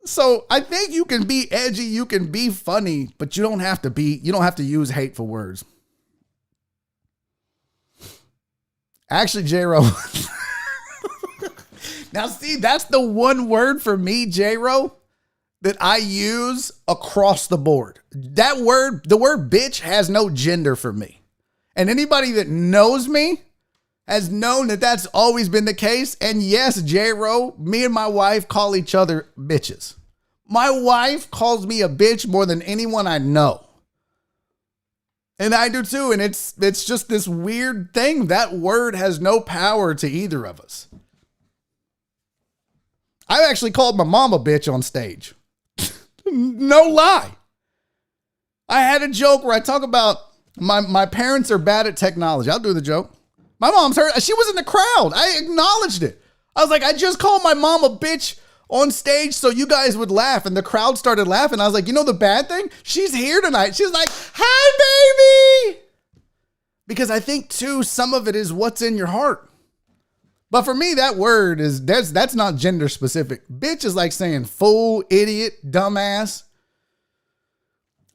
So I think you can be edgy, you can be funny, but you don't have to use hateful words. Actually, J-Ro. Now, see, that's the one word for me, J-Ro, that I use across the board. That word, the word bitch, has no gender for me. And anybody that knows me has known that that's always been the case. And yes, J-Ro, me and my wife call each other bitches. My wife calls me a bitch more than anyone I know. And I do too. And it's just this weird thing. That word has no power to either of us. I actually called my mom a bitch on stage. No lie. I had a joke where I talk about my parents are bad at technology. I'll do the joke. My mom's hurt. She was in the crowd. I acknowledged it. I was like, I just called my mom a bitch on stage so you guys would laugh. And the crowd started laughing. I was like, you know the bad thing? She's here tonight. She's like, hi, baby. Because I think, too, some of it is what's in your heart. But for me, that word is, that's not gender specific. Bitch is like saying fool, idiot, dumbass.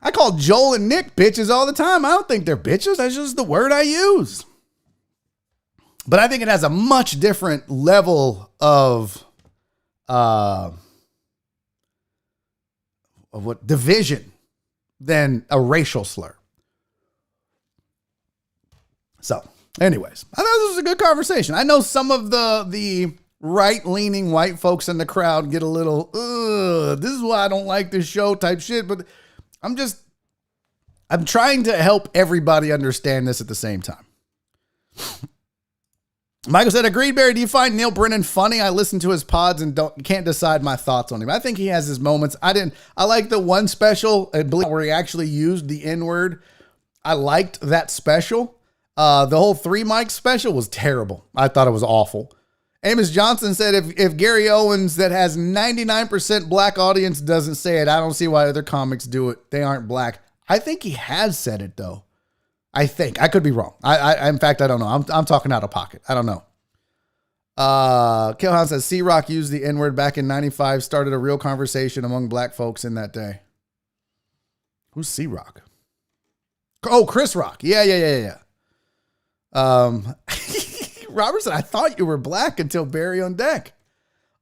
I call Joel and Nick bitches all the time. I don't think they're bitches. That's just the word I use. But I think it has a much different level of what division than a racial slur. So, anyways, I thought this was a good conversation. I know some of the right-leaning white folks in the crowd get a little, this is why I don't like this show type shit, but I'm trying to help everybody understand this at the same time. Michael said, agreed, Barry. Do you find Neil Brennan funny? I listen to his pods and can't decide my thoughts on him. I think he has his moments. I like the one special where he actually used the N-word. I liked that special. The whole 3 mic special was terrible. I thought it was awful. Amos Johnson said, if Gary Owens that has 99% black audience doesn't say it, I don't see why other comics do it. They aren't black. I think he has said it though. I think. I could be wrong. In fact, I don't know. I'm talking out of pocket. I don't know. Kilhan says, C-Rock used the N-word back in 95, started a real conversation among black folks in that day. Who's C-Rock? Oh, Chris Rock. Yeah. Robert said, I thought you were black until Barry on deck.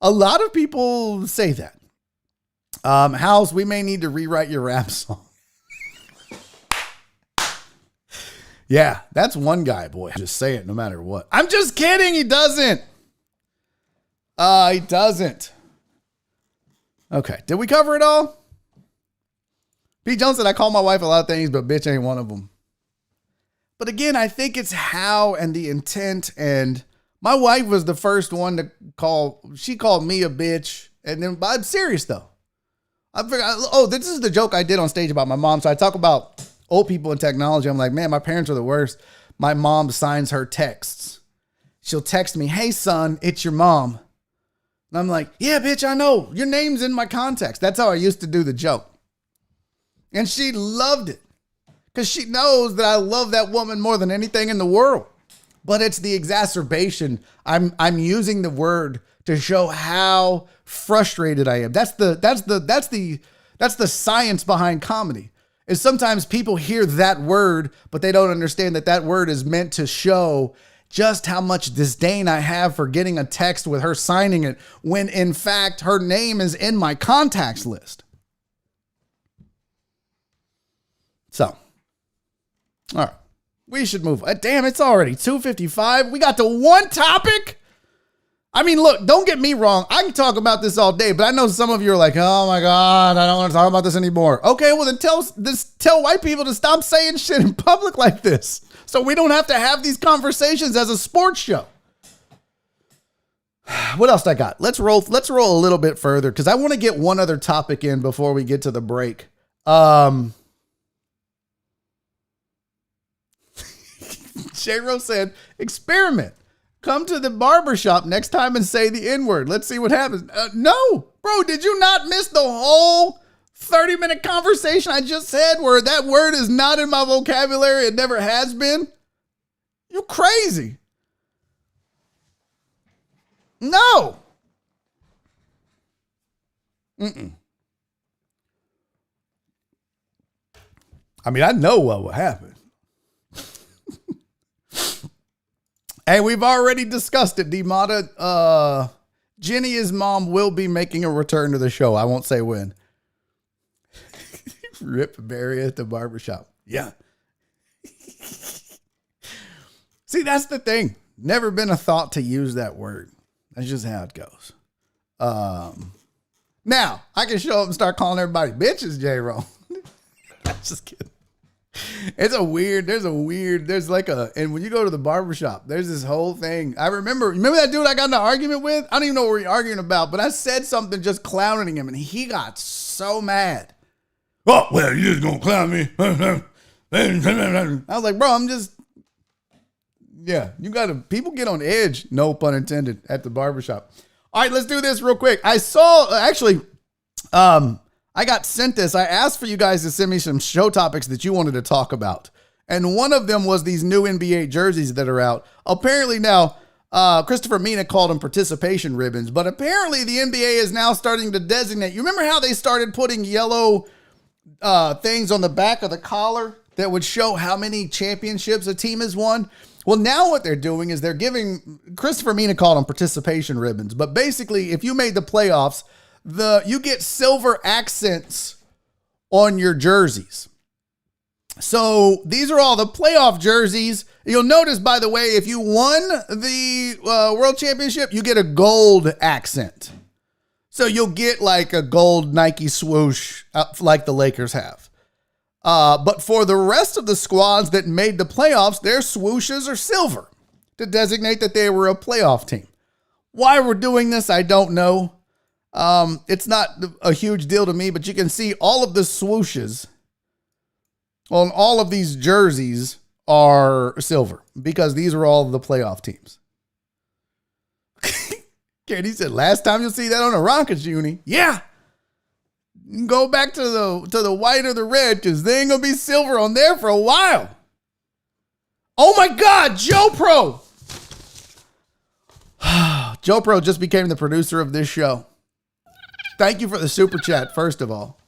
A lot of people say that. House, we may need to rewrite your rap song. Yeah, that's one guy, boy. Just say it no matter what. I'm just kidding. He doesn't. He doesn't. Okay. Did we cover it all? Pete Jones said, I call my wife a lot of things, but bitch ain't one of them. But again, I think it's how and the intent. And my wife was the first one to she called me a bitch. And then, but I'm serious though. I forgot. Oh, this is the joke I did on stage about my mom. So I talk about old people in technology. I'm like, man, my parents are the worst. My mom signs her texts. She'll text me, hey son, it's your mom. And I'm like, yeah, bitch, I know. Your name's in my contacts. That's how I used to do the joke. And she loved it because she knows that I love that woman more than anything in the world. But it's the exacerbation. I'm using the word to show how frustrated I am. That's the science behind comedy. Is sometimes people hear that word, but they don't understand that word is meant to show just how much disdain I have for getting a text with her signing it when in fact her name is in my contacts list. So, all right, we should move. Damn, it's already 2:55. We got to one topic. I mean, look, don't get me wrong. I can talk about this all day, but I know some of you are like, oh my God, I don't want to talk about this anymore. Okay, well then tell white people to stop saying shit in public like this so we don't have to have these conversations as a sports show. What else I got? Let's roll a little bit further because I want to get one other topic in before we get to the break. J-Ro said, experiment. Come to the barbershop next time and say the N-word. Let's see what happens. No, bro, did you not miss the whole 30-minute conversation I just had where that word is not in my vocabulary? It never has been. You crazy. No. I mean, I know what will happen. Hey, we've already discussed it, D-Mata. Jenny, his mom, will be making a return to the show. I won't say when. Rip Barry at the barbershop. Yeah. See, that's the thing. Never been a thought to use that word. That's just how it goes. Now, I can show up and start calling everybody bitches, J-Ro. Just kidding. There's like and when you go to the barbershop, there's this whole thing. Remember that dude I got in an argument with? I don't even know what we're arguing about, but I said something just clowning him, and he got so mad. Oh, well, you just gonna clown me. I was like, bro, people get on edge, no pun intended, at the barbershop. All right, let's do this real quick. I got sent this. I asked for you guys to send me some show topics that you wanted to talk about. And one of them was these new NBA jerseys that are out. Apparently now, Christopher Mina called them participation ribbons, but apparently the NBA is now starting to designate. You remember how they started putting yellow things on the back of the collar that would show how many championships a team has won? Well, now what they're doing is they're giving, Christopher Mina called them participation ribbons, but basically if you made the playoffs, you get silver accents on your jerseys. So these are all the playoff jerseys. You'll notice, by the way, if you won the world championship, you get a gold accent. So you'll get like a gold Nike swoosh like the Lakers have. But for the rest of the squads that made the playoffs, their swooshes are silver to designate that they were a playoff team. Why we're doing this, I don't know. It's not a huge deal to me, but you can see all of the swooshes on all of these jerseys are silver because these are all the playoff teams. Katie said, last time you'll see that on a Rockets uni. Yeah. You can go back to the white or the red because they ain't going to be silver on there for a while. Oh my God, Joe Pro. Joe Pro just became the producer of this show. Thank you for the super chat, first of all.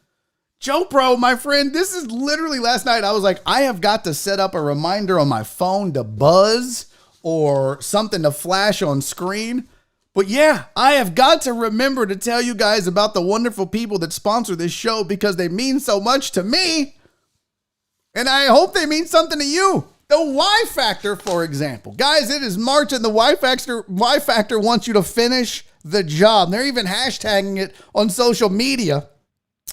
Joe Pro, my friend, this is literally last night. I was like, I have got to set up a reminder on my phone to buzz or something to flash on screen. But yeah, I have got to remember to tell you guys about the wonderful people that sponsor this show because they mean so much to me. And I hope they mean something to you. The Y Factor, for example. Guys, it is March and the Y Factor wants you to finish the job. They're even hashtagging it on social media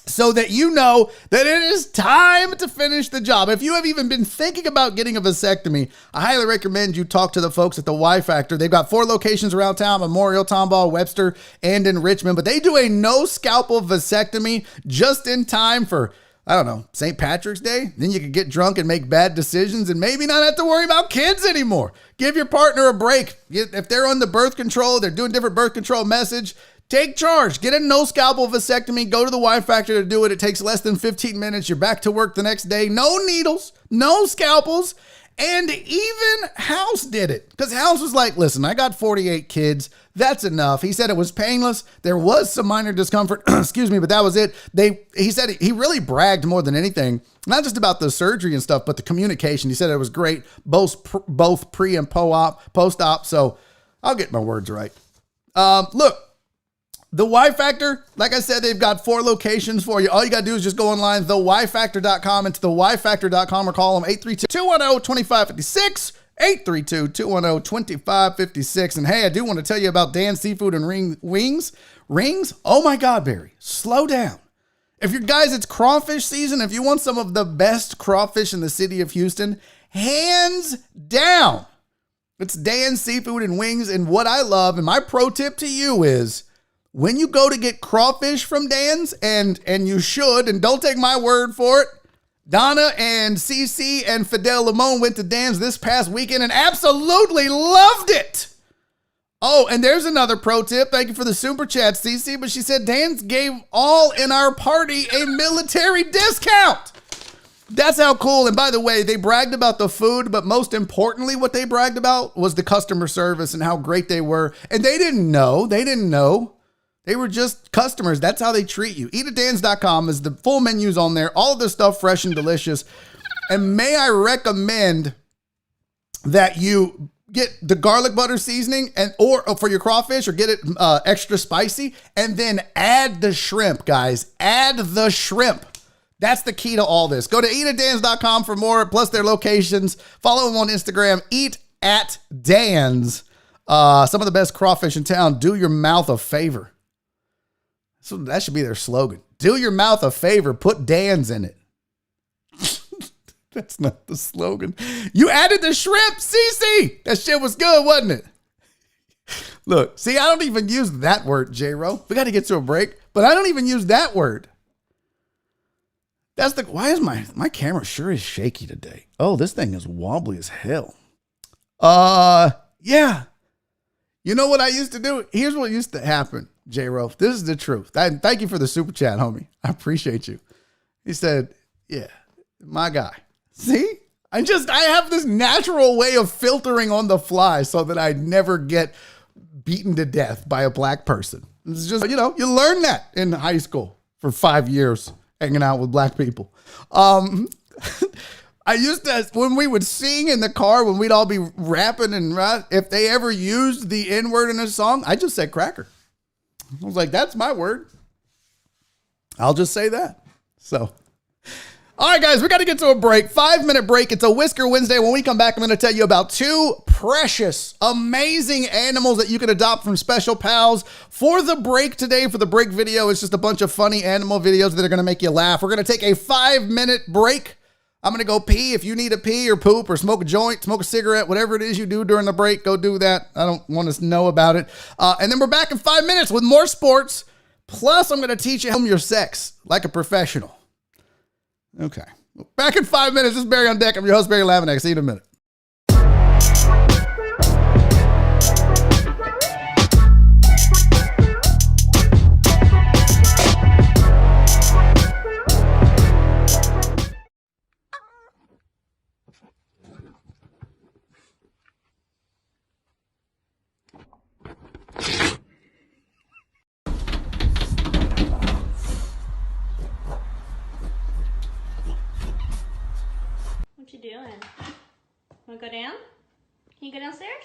so that you know that it is time to finish the job. If you have even been thinking about getting a vasectomy, I highly recommend you talk to the folks at the Y Factor. They've got 4 locations around town: Memorial, Tomball, Webster, and in Richmond. But they do a no scalpel vasectomy just in time for, I don't know, St. Patrick's Day. Then you can get drunk and make bad decisions and maybe not have to worry about kids anymore. Give your partner a break. If they're on the birth control, they're doing different birth control message, take charge. Get a no scalpel vasectomy. Go to the Y Factor to do it. It takes less than 15 minutes. You're back to work the next day. No needles, no scalpels. And even House did it because House was like, listen, I got 48 kids. That's enough. He said it was painless. There was some minor discomfort, excuse me, but that was it. He said he really bragged more than anything, not just about the surgery and stuff, but the communication. He said it was great, both pre and post-op. So I'll get my words right. Look, the Y Factor, like I said, they've got 4 locations for you. All you got to do is just go online, theyfactor.com, and to theyfactor.com or call them 832-210-2556. 832-210-2556. And hey, I do want to tell you about Dan's Seafood and Wings. Rings? Oh my God, Barry, slow down. If you guys, it's crawfish season. If you want some of the best crawfish in the city of Houston, hands down, it's Dan's Seafood and Wings. And what I love, and my pro tip to you is, when you go to get crawfish from Dan's, and you should, and don't take my word for it, Donna and CC and Fidel Limon went to Dan's this past weekend and absolutely loved it. Oh, and there's another pro tip. Thank you for the super chat, CC. But she said Dan's gave all in our party a military discount. That's how cool. And by the way, they bragged about the food, but most importantly, what they bragged about was the customer service and how great they were. And they didn't know They were just customers. That's how they treat you. EatAtDan's.com is the full menus on there. All of this stuff fresh and delicious. And may I recommend that you get the garlic butter seasoning or for your crawfish, or get it extra spicy, and then add the shrimp, guys. Add the shrimp. That's the key to all this. Go to eatadans.com for more, plus their locations. Follow them on Instagram, eatAtDans. Some of the best crawfish in town. Do your mouth a favor. So that should be their slogan. Do your mouth a favor. Put Dan's in it. That's not the slogan. You added the shrimp, CC. That shit was good, wasn't it? Look, see, I don't even use that word, J-Ro. We got to get to a break, but I don't even use that word. Why is my camera sure is shaky today? Oh, this thing is wobbly as hell. Yeah. You know what I used to do? Here's what used to happen, J-Ro. This is the truth. Thank you for the super chat, homie. I appreciate you. He said, yeah, my guy. See? I have this natural way of filtering on the fly so that I never get beaten to death by a black person. It's just, you learn that in high school for 5 years hanging out with black people. I used to, when we would sing in the car, when we'd all be rapping and if they ever used the N-word in a song, I just said cracker. I was like, that's my word. I'll just say that. So, all right, guys, we got to get to a break. 5-minute break. It's a Whisker Wednesday. When we come back, I'm going to tell you about 2 precious, amazing animals that you can adopt from Special Pals. For the break today, for the break video, it's just a bunch of funny animal videos that are going to make you laugh. We're going to take a 5-minute break. I'm going to go pee. If you need to pee or poop or smoke a joint, smoke a cigarette, whatever it is you do during the break, go do that. I don't want to know about it. And then we're back in 5 minutes with more sports. Plus, I'm going to teach you your sex like a professional. Okay. Back in 5 minutes. This is Barry on Deck. I'm your host, Barry Laminack. See you in a minute. What you doing? Wanna go down? Can you go downstairs?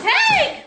Hey!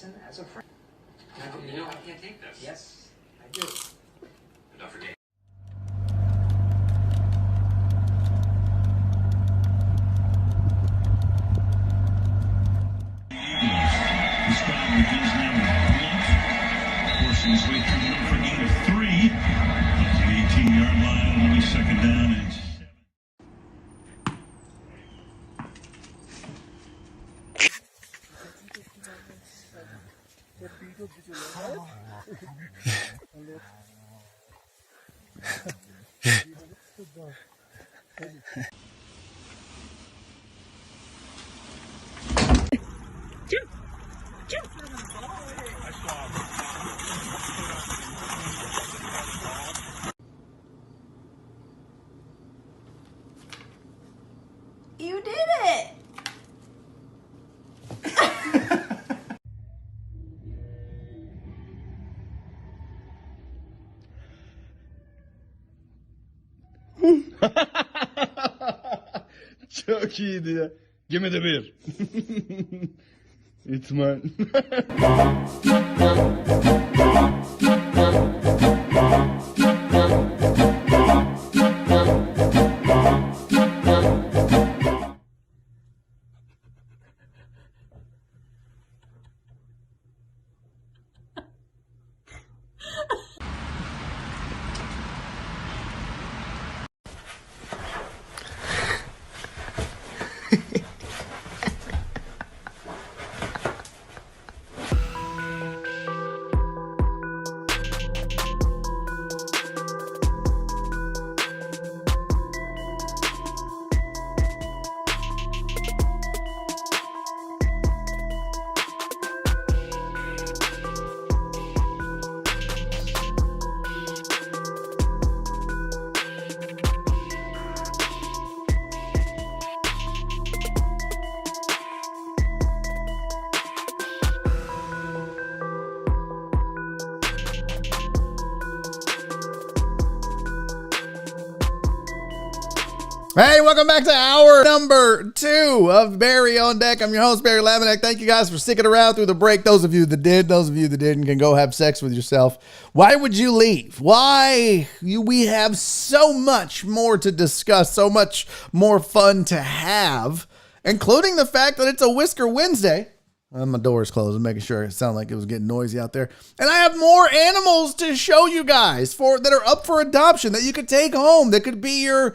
listen as a friend. You know I can't take this. Yes, I do. Don't forget. This guy begins now with blunt, forcing his way through the middle for a gain of 3. At the 18-yard line, it'll be second down and 7. You did it! Çok iyiydi ya. Give me the beer. It's mine. Hey, welcome back to hour number 2 of Barry on Deck. I'm your host, Barry Laminack. Thank you guys for sticking around through the break. Those of you that did, those of you that didn't can go have sex with yourself. Why would you leave? We have so much more to discuss, so much more fun to have, including the fact that it's a Whisker Wednesday. My door is closed. I'm making sure it sounded like it was getting noisy out there. And I have more animals to show you guys that are up for adoption that you could take home. That could be your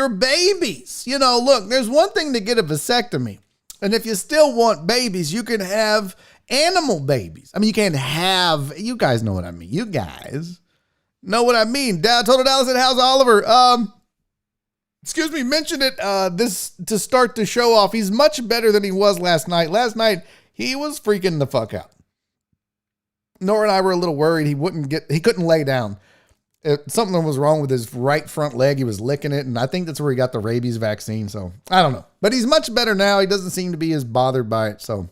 babies. You know, look, there's one thing to get a vasectomy. And if you still want babies, you can have animal babies. I mean, you can't have, you guys know what I mean. You guys know what I mean. Total Dallas and how's Oliver? Excuse me, mentioned it this to start the show off. He's much better than he was last night. Last night, he was freaking the fuck out. Nora and I were a little worried he couldn't lay down. Something was wrong with his right front leg. He was licking it, and I think that's where he got the rabies vaccine. So I don't know, but he's much better now. He doesn't seem to be as bothered by it. So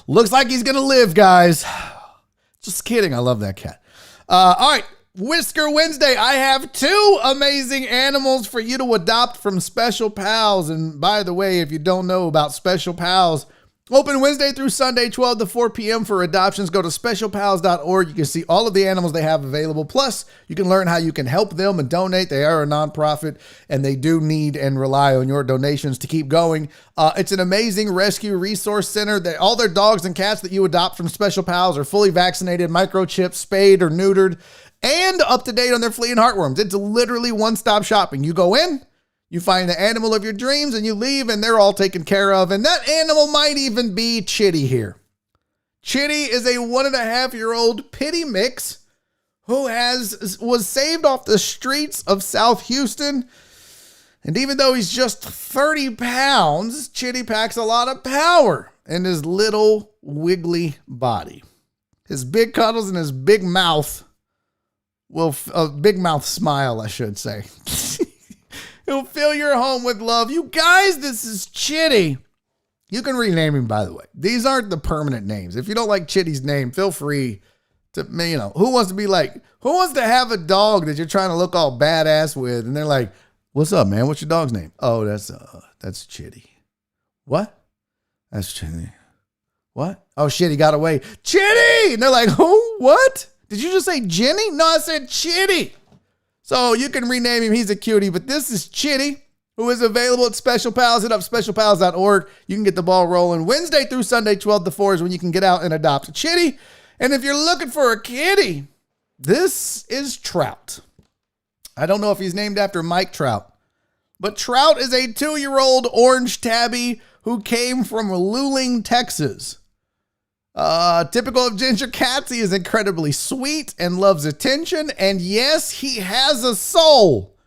looks like he's going to live, guys. Just kidding. I love that cat. All right. Whisker Wednesday. I have 2 amazing animals for you to adopt from Special Pals. And by the way, if you don't know about Special Pals, open Wednesday through Sunday, 12 to 4 p.m. for adoptions. Go to specialpals.org. You can see all of the animals they have available. Plus, you can learn how you can help them and donate. They are a nonprofit, and they do need and rely on your donations to keep going. It's an amazing rescue resource center. All their dogs and cats that you adopt from Special Pals are fully vaccinated, microchipped, spayed, or neutered, and up to date on their flea and heartworms. It's literally one-stop shopping. You go in, you find the animal of your dreams, and you leave, and they're all taken care of. And that animal might even be Chitty here. Chitty is a 1.5-year-old pitty mix who was saved off the streets of South Houston. And even though he's just 30 pounds, Chitty packs a lot of power in his little wiggly body. His big cuddles and his big mouth big mouth smile, I should say. He'll fill your home with love. You guys, this is Chitty. You can rename him, by the way. These aren't the permanent names. If you don't like Chitty's name, feel free to, who wants to have a dog that you're trying to look all badass with? And they're like, what's up, man? What's your dog's name? Oh, that's Chitty. What? That's Chitty. What? Oh, shit, he got away. Chitty! And they're like, who? What? Did you just say Jenny? No, I said Chitty. So you can rename him. He's a cutie. But this is Chitty, who is available at Special Pals. Hit up specialpals.org. You can get the ball rolling. Wednesday through Sunday, 12 to 4 is when you can get out and adopt a Chitty. And if you're looking for a kitty, this is Trout. I don't know if he's named after Mike Trout, but Trout is a 2-year-old orange tabby who came from Luling, Texas. Typical of ginger cats, he is incredibly sweet and loves attention. And yes, he has a soul.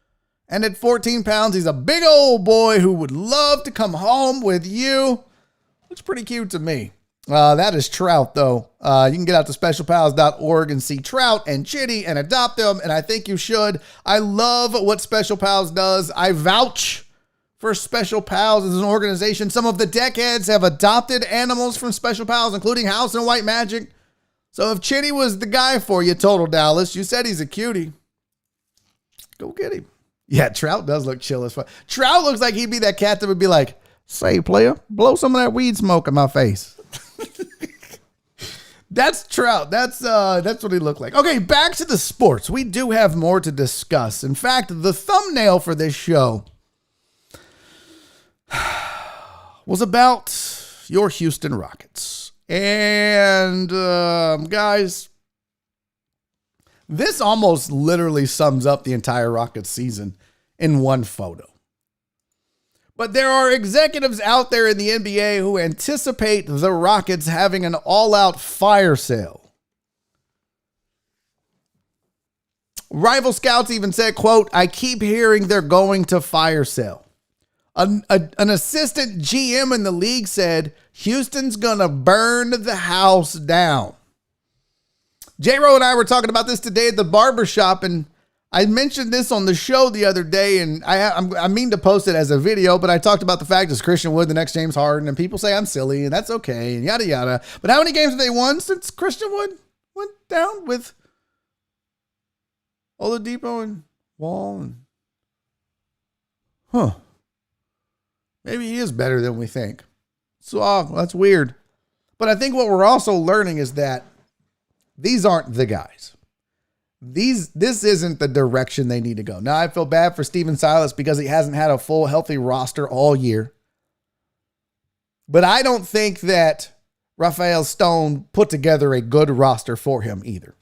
And at 14 pounds, he's a big old boy who would love to come home with you. Looks pretty cute to me. That is Trout, though. You can get out to specialpals.org and see Trout and Chitty and adopt them, and I think you should. I love what Special Pals does. I vouch for Special Pals as an organization. Some of the deckheads have adopted animals from Special Pals, including House and White Magic. So if Chitty was the guy for you, Total Dallas, you said he's a cutie, go get him. Yeah, Trout does look chill as fuck. Trout looks like he'd be that cat that would be like, say, player, blow some of that weed smoke in my face. That's Trout. That's what he looked like. Okay, back to the sports. We do have more to discuss. In fact, the thumbnail for this show was about your Houston Rockets. And guys, this almost literally sums up the entire Rockets season in one photo. But there are executives out there in the NBA who anticipate the Rockets having an all-out fire sale. Rival scouts even said, quote, I keep hearing they're going to fire sale. An assistant GM in the league said, Houston's going to burn the house down. J-Ro and I were talking about this today at the barbershop, and I mentioned this on the show the other day, and I mean to post it as a video, but I talked about the fact it's Christian Wood, the next James Harden, and people say I'm silly, and that's okay, and yada, yada. But how many games have they won since Christian Wood went down with Oladipo and Wall? Maybe he is better than we think. So that's weird. But I think what we're also learning is that these aren't the guys. This isn't the direction they need to go. Now, I feel bad for Steven Silas because he hasn't had a full healthy roster all year. But I don't think that Rafael Stone put together a good roster for him either.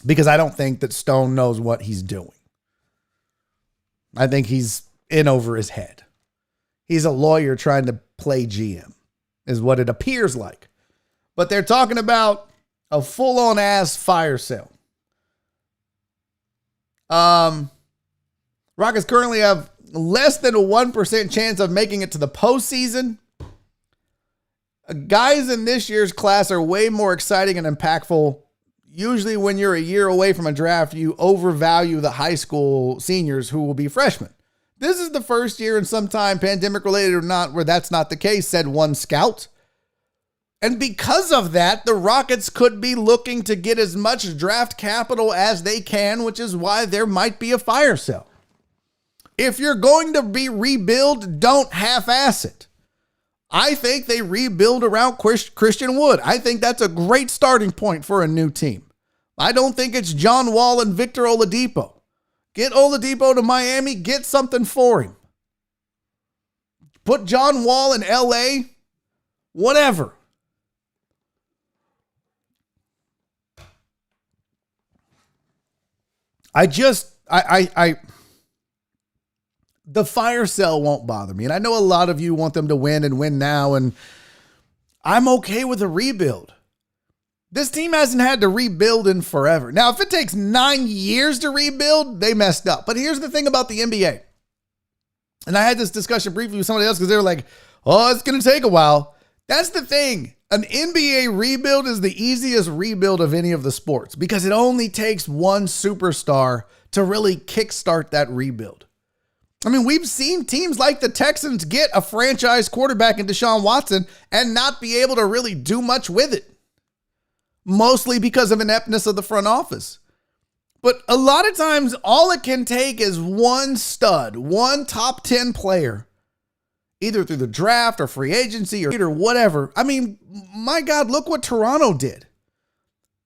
Because I don't think that Stone knows what he's doing. I think he's in over his head. He's a lawyer trying to play GM, is what it appears like. But they're talking about a full-on ass fire sale. Rockets currently have less than a 1% chance of making it to the postseason. Guys in this year's class are way more exciting and impactful. Usually when you're a year away from a draft, you overvalue the high school seniors who will be freshmen. This is the first year in some time, pandemic related or not, where that's not the case, said one scout. And because of that, the Rockets could be looking to get as much draft capital as they can, which is why there might be a fire sale. If you're going to be rebuild, don't half-ass it. I think they rebuild around Christian Wood. I think that's a great starting point for a new team. I don't think it's John Wall and Victor Oladipo. Get Oladipo to Miami, get something for him. Put John Wall in LA, whatever. The fire sale won't bother me. And I know a lot of you want them to win and win now. And I'm okay with a rebuild. This team hasn't had to rebuild in forever. Now, if it takes 9 years to rebuild, they messed up. But here's the thing about the NBA. And I had this discussion briefly with somebody else because they were like, oh, it's going to take a while. That's the thing. An NBA rebuild is the easiest rebuild of any of the sports because it only takes one superstar to really kickstart that rebuild. I mean, we've seen teams like the Texans get a franchise quarterback in Deshaun Watson and not be able to really do much with it. Mostly because of ineptness of the front office. But a lot of times, all it can take is one stud, one top 10 player either through the draft or free agency or whatever. I mean, my God, look what Toronto did.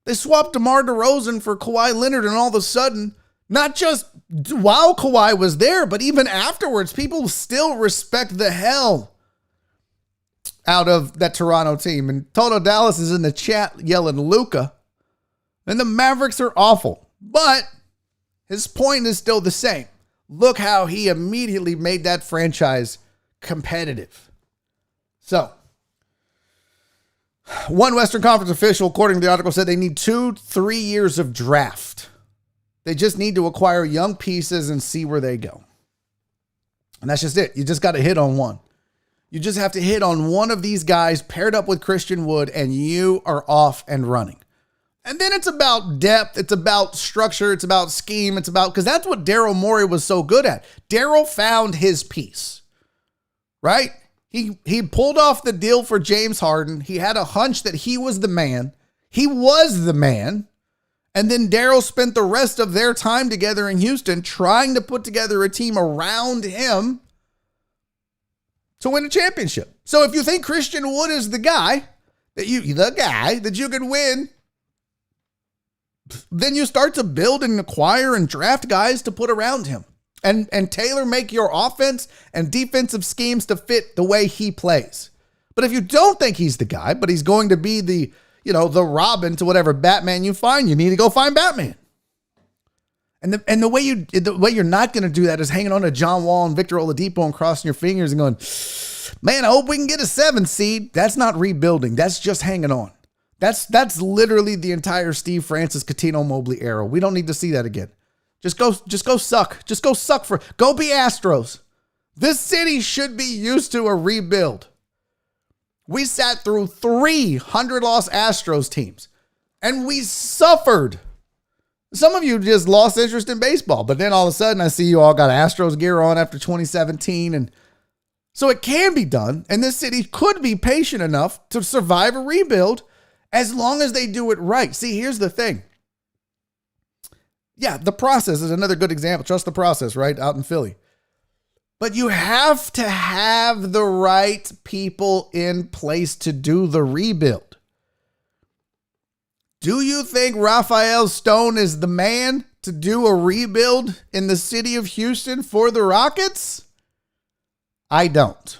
They swapped DeMar DeRozan for Kawhi Leonard, and all of a sudden, not just while Kawhi was there, but even afterwards, people still respect the hell out of that Toronto team. And Toto Dallas is in the chat yelling Luka. And the Mavericks are awful. But his point is still the same. Look how he immediately made that franchise competitive. So, one Western Conference official, according to the article, said they need 2-3 years of draft. They just need to acquire young pieces and see where they go. And that's just it. You just got to hit on one. You just have to hit on one of these guys paired up with Christian Wood, and you are off and running. And then it's about depth. It's about structure. It's about scheme. It's about, because that's what Daryl Morey was so good at. Daryl found his piece, right? He pulled off the deal for James Harden. He had a hunch that he was the man. He was the man. And then Daryl spent the rest of their time together in Houston trying to put together a team around him to win a championship. So if you think Christian Wood is the guy that you can win, then you start to build and acquire and draft guys to put around him and tailor make your offense and defensive schemes to fit the way he plays. But if you don't think he's the guy, but he's going to be the Robin to whatever Batman you find, you need to go find Batman. And the way you're not going to do that is hanging on to John Wall and Victor Oladipo and crossing your fingers and going, man, I hope we can get a 7 seed. That's not rebuilding. That's just hanging on. That's literally the entire Steve Francis, Cuttino Mobley era. We don't need to see that again. Just go suck. Just go suck go be Astros. This city should be used to a rebuild. We sat through 300 loss Astros teams and we suffered. Some of you just lost interest in baseball, but then all of a sudden I see you all got Astros gear on after 2017. And so it can be done. And this city could be patient enough to survive a rebuild as long as they do it right. See, here's the thing. Yeah, the process is another good example. Trust the process, right? Out in Philly. But you have to have the right people in place to do the rebuild. Do you think Rafael Stone is the man to do a rebuild in the city of Houston for the Rockets? I don't.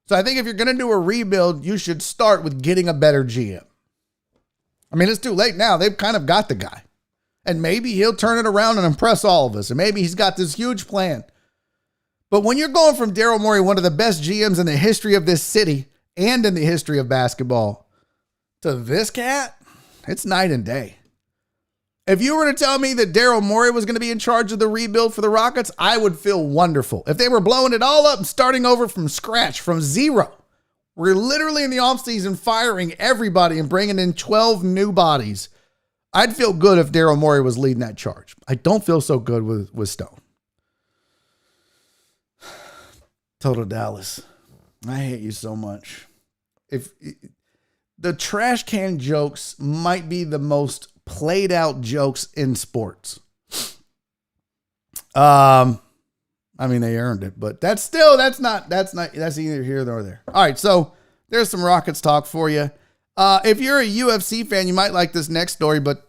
So I think if you're going to do a rebuild, you should start with getting a better GM. I mean, it's too late now. They've kind of got the guy. And maybe he'll turn it around and impress all of us. And maybe he's got this huge plan. But when you're going from Daryl Morey, one of the best GMs in the history of this city and in the history of basketball, to this cat, it's night and day. If you were to tell me that Daryl Morey was going to be in charge of the rebuild for the Rockets, I would feel wonderful. If they were blowing it all up and starting over from scratch, from zero, we're literally in the offseason firing everybody and bringing in 12 new bodies, I'd feel good if Daryl Morey was leading that charge. I don't feel so good with Stone. Total Dallas. I hate you so much. If the trash can jokes might be the most played out jokes in sports. I mean, they earned it, but that's neither here nor there. All right. So there's some Rockets talk for you. If you're a UFC fan, you might like this next story, but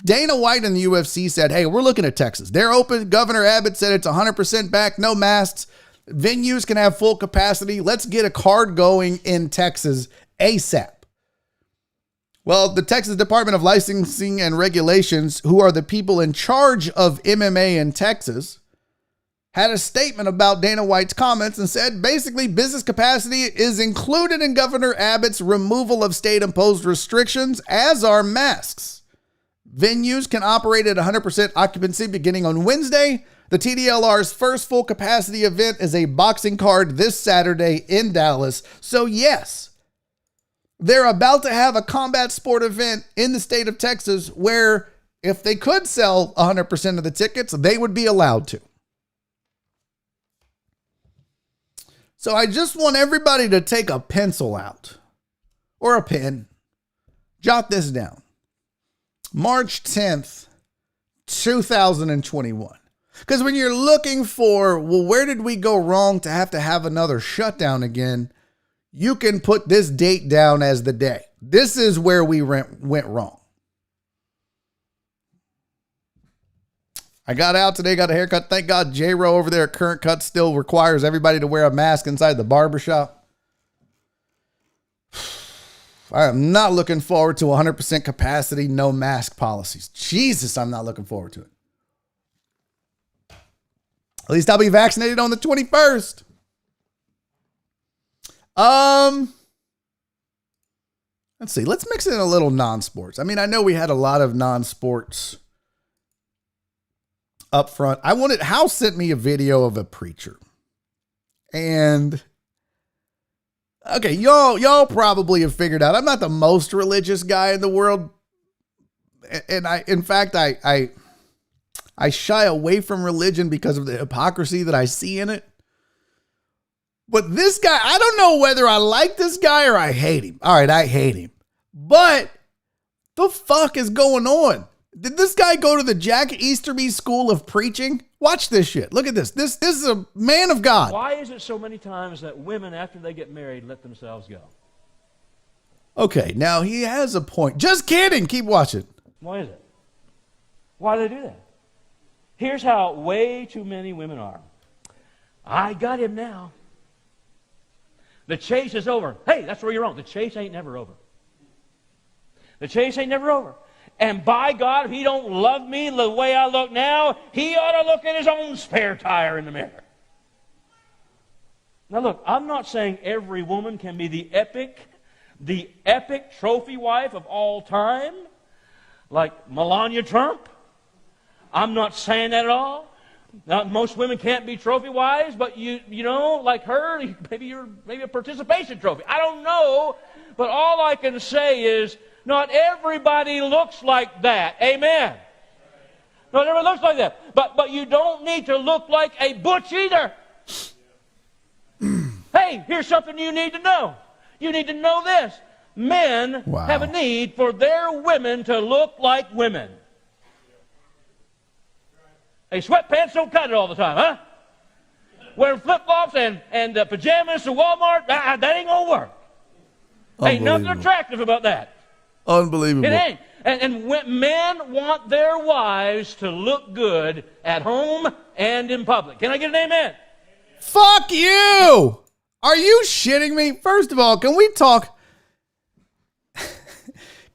Dana White and the UFC said, hey, we're looking at Texas. They're open. Governor Abbott said it's 100% back. No masks. Venues can have full capacity. Let's get a card going in Texas ASAP. Well, the Texas Department of Licensing and Regulations, who are the people in charge of MMA in Texas, had a statement about Dana White's comments and said, basically, business capacity is included in Governor Abbott's removal of state-imposed restrictions, as are masks. Venues can operate at 100% occupancy beginning on Wednesday. The TDLR's first full capacity event is a boxing card this Saturday in Dallas. So yes, they're about to have a combat sport event in the state of Texas where if they could sell 100% of the tickets, they would be allowed to. So I just want everybody to take a pencil out or a pen. Jot this down. March 10th, 2021. Because when you're looking for, well, where did we go wrong to have another shutdown again? You can put this date down as the day. This is where we went wrong. I got out today, got a haircut. Thank God J-Ro over there at Current Cut still requires everybody to wear a mask inside the barbershop. I am not looking forward to 100% capacity, no mask policies. Jesus, I'm not looking forward to it. At least I'll be vaccinated on the 21st. Let's see. Let's mix in a little non-sports. I mean, I know we had a lot of non-sports up front. House sent me a video of a preacher. And okay, y'all probably have figured out I'm not the most religious guy in the world. And in fact, I shy away from religion because of the hypocrisy that I see in it. But this guy, I don't know whether I like this guy or I hate him. All right, I hate him. But the fuck is going on? Did this guy go to the Jack Easterby School of Preaching? Watch this shit. Look at this. This is a man of God. Why is it so many times that women, after they get married, let themselves go? Okay, now he has a point. Just kidding. Keep watching. Why is it? Why do they do that? Here's how way too many women are. I got him now. The chase is over. Hey, that's where you're wrong. The chase ain't never over. The chase ain't never over. And by God, if he don't love me the way I look now, he ought to look at his own spare tire in the mirror. Now look, I'm not saying every woman can be the epic trophy wife of all time, like Melania Trump. I'm not saying that at all. Now, most women can't be trophy wives, but you know, like her, maybe you're a participation trophy. I don't know, but all I can say is not everybody looks like that. Amen. Not everybody looks like that. But you don't need to look like a butch either. Hey, here's something you need to know. You need to know this. Men have a need for their women to look like women. Hey, sweatpants don't cut it all the time, huh? Wearing flip-flops and pajamas to Walmart, that ain't gonna work. Ain't nothing attractive about that. Unbelievable. It ain't. And men want their wives to look good at home and in public. Can I get an amen? Fuck you! Are you shitting me? First of all, can we talk?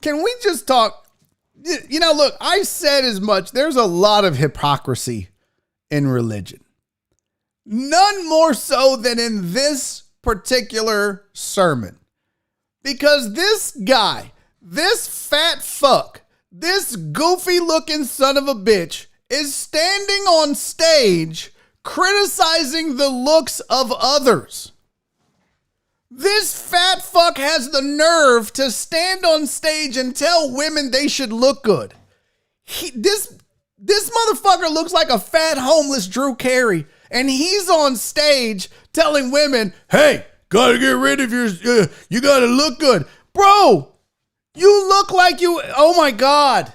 Can we just talk? You know, look, I said as much. There's a lot of hypocrisy in religion. None more so than in this particular sermon. Because this guy, this fat fuck, this goofy looking son of a bitch is standing on stage criticizing the looks of others. This fat fuck has the nerve to stand on stage and tell women they should look good. This motherfucker looks like a fat homeless Drew Carey, and he's on stage telling women, hey, gotta get rid of your, you gotta look good. Bro, you look like you, oh my God.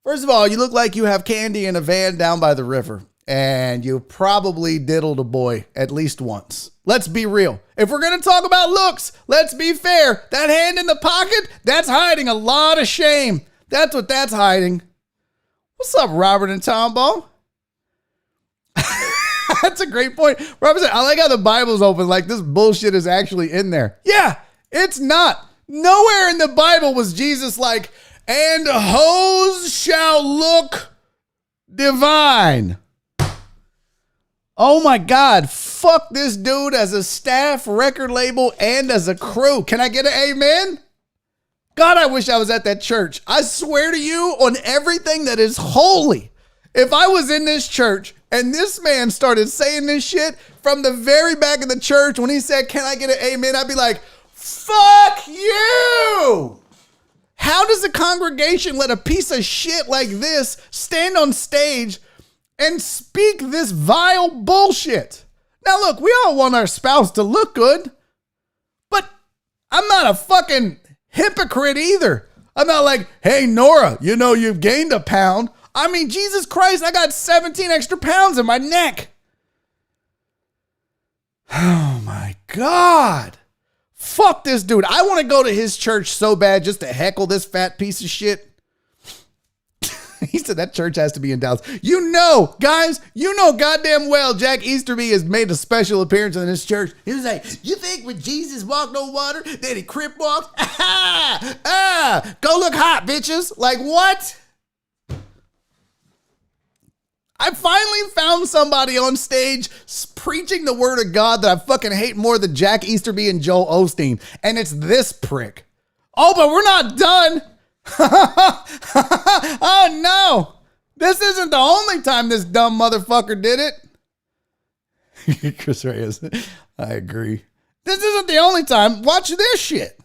First of all, you look like you have candy in a van down by the river, and you probably diddled a boy at least once. Let's be real. If we're going to talk about looks, let's be fair. That hand in the pocket, that's hiding a lot of shame. That's what that's hiding. What's up, Robert and Tombo? That's a great point. Robert said, I like how the Bible's open, like this bullshit is actually in there. Yeah, it's not. Nowhere in the Bible was Jesus like, and hoes shall look divine. Oh my God, fuck this dude as a staff, record label, and as a crew. Can I get an amen? God, I wish I was at that church. I swear to you on everything that is holy. If I was in this church and this man started saying this shit from the very back of the church when he said, can I get an amen? I'd be like, fuck you. How does a congregation let a piece of shit like this stand on stage and speak this vile bullshit? Now look, we all want our spouse to look good, but I'm not a fucking hypocrite either. I'm not like, hey, Nora, you know, you've gained a pound. I mean, Jesus Christ, I got 17 extra pounds in my neck. Oh my God. Fuck this dude. I want to go to his church so bad just to heckle this fat piece of shit. He said that church has to be in Dallas. You know, guys, you know goddamn well Jack Easterby has made a special appearance in this church. He was like, you think when Jesus walked on water, that he crip walked? Go look hot, bitches. Like, what? I finally found somebody on stage preaching the word of God that I fucking hate more than Jack Easterby and Joel Osteen. And it's this prick. Oh, but we're not done. Oh no, this isn't the only time this dumb motherfucker did it. Chris Reyes, I agree. This isn't the only time. Watch this shit. If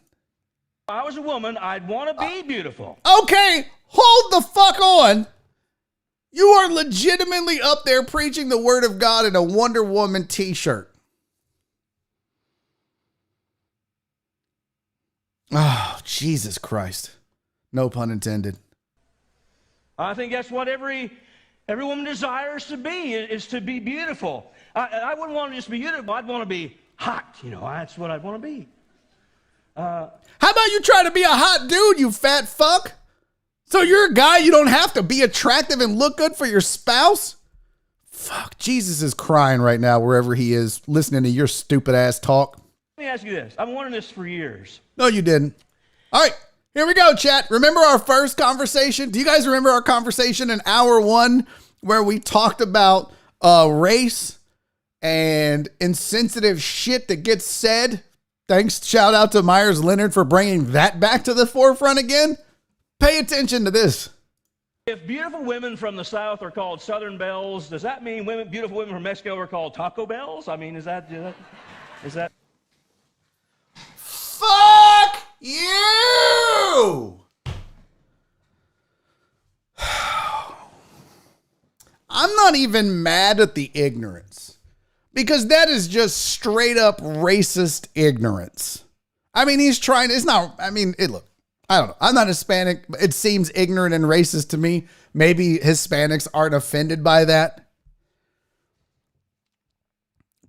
I was a woman, I'd want to be beautiful. Okay, hold the fuck on. You are legitimately up there preaching the word of God in a Wonder Woman t-shirt. Oh, Jesus Christ. No pun intended. I think that's what every woman desires to be, is to be beautiful. I wouldn't want to just be beautiful. I'd want to be hot. You know, that's what I'd want to be. How about you try to be a hot dude, you fat fuck? So you're a guy, you don't have to be attractive and look good for your spouse? Fuck, Jesus is crying right now wherever he is, listening to your stupid ass talk. Let me ask you this. I've wanted this for years. No, you didn't. All right. Here we go, chat. Remember our first conversation? Do you guys remember our conversation in hour 1 where we talked about race and insensitive shit that gets said? Thanks, shout out to Meyers Leonard for bringing that back to the forefront again. Pay attention to this. If beautiful women from the South are called Southern Belles, does that mean beautiful women from Mexico are called Taco Bells? I mean, is that? Fuck you! I'm not even mad at the ignorance, because that is just straight up racist ignorance. I mean, he's trying, it's not, I mean, look, I don't know. I'm not Hispanic, but it seems ignorant and racist to me. Maybe Hispanics aren't offended by that.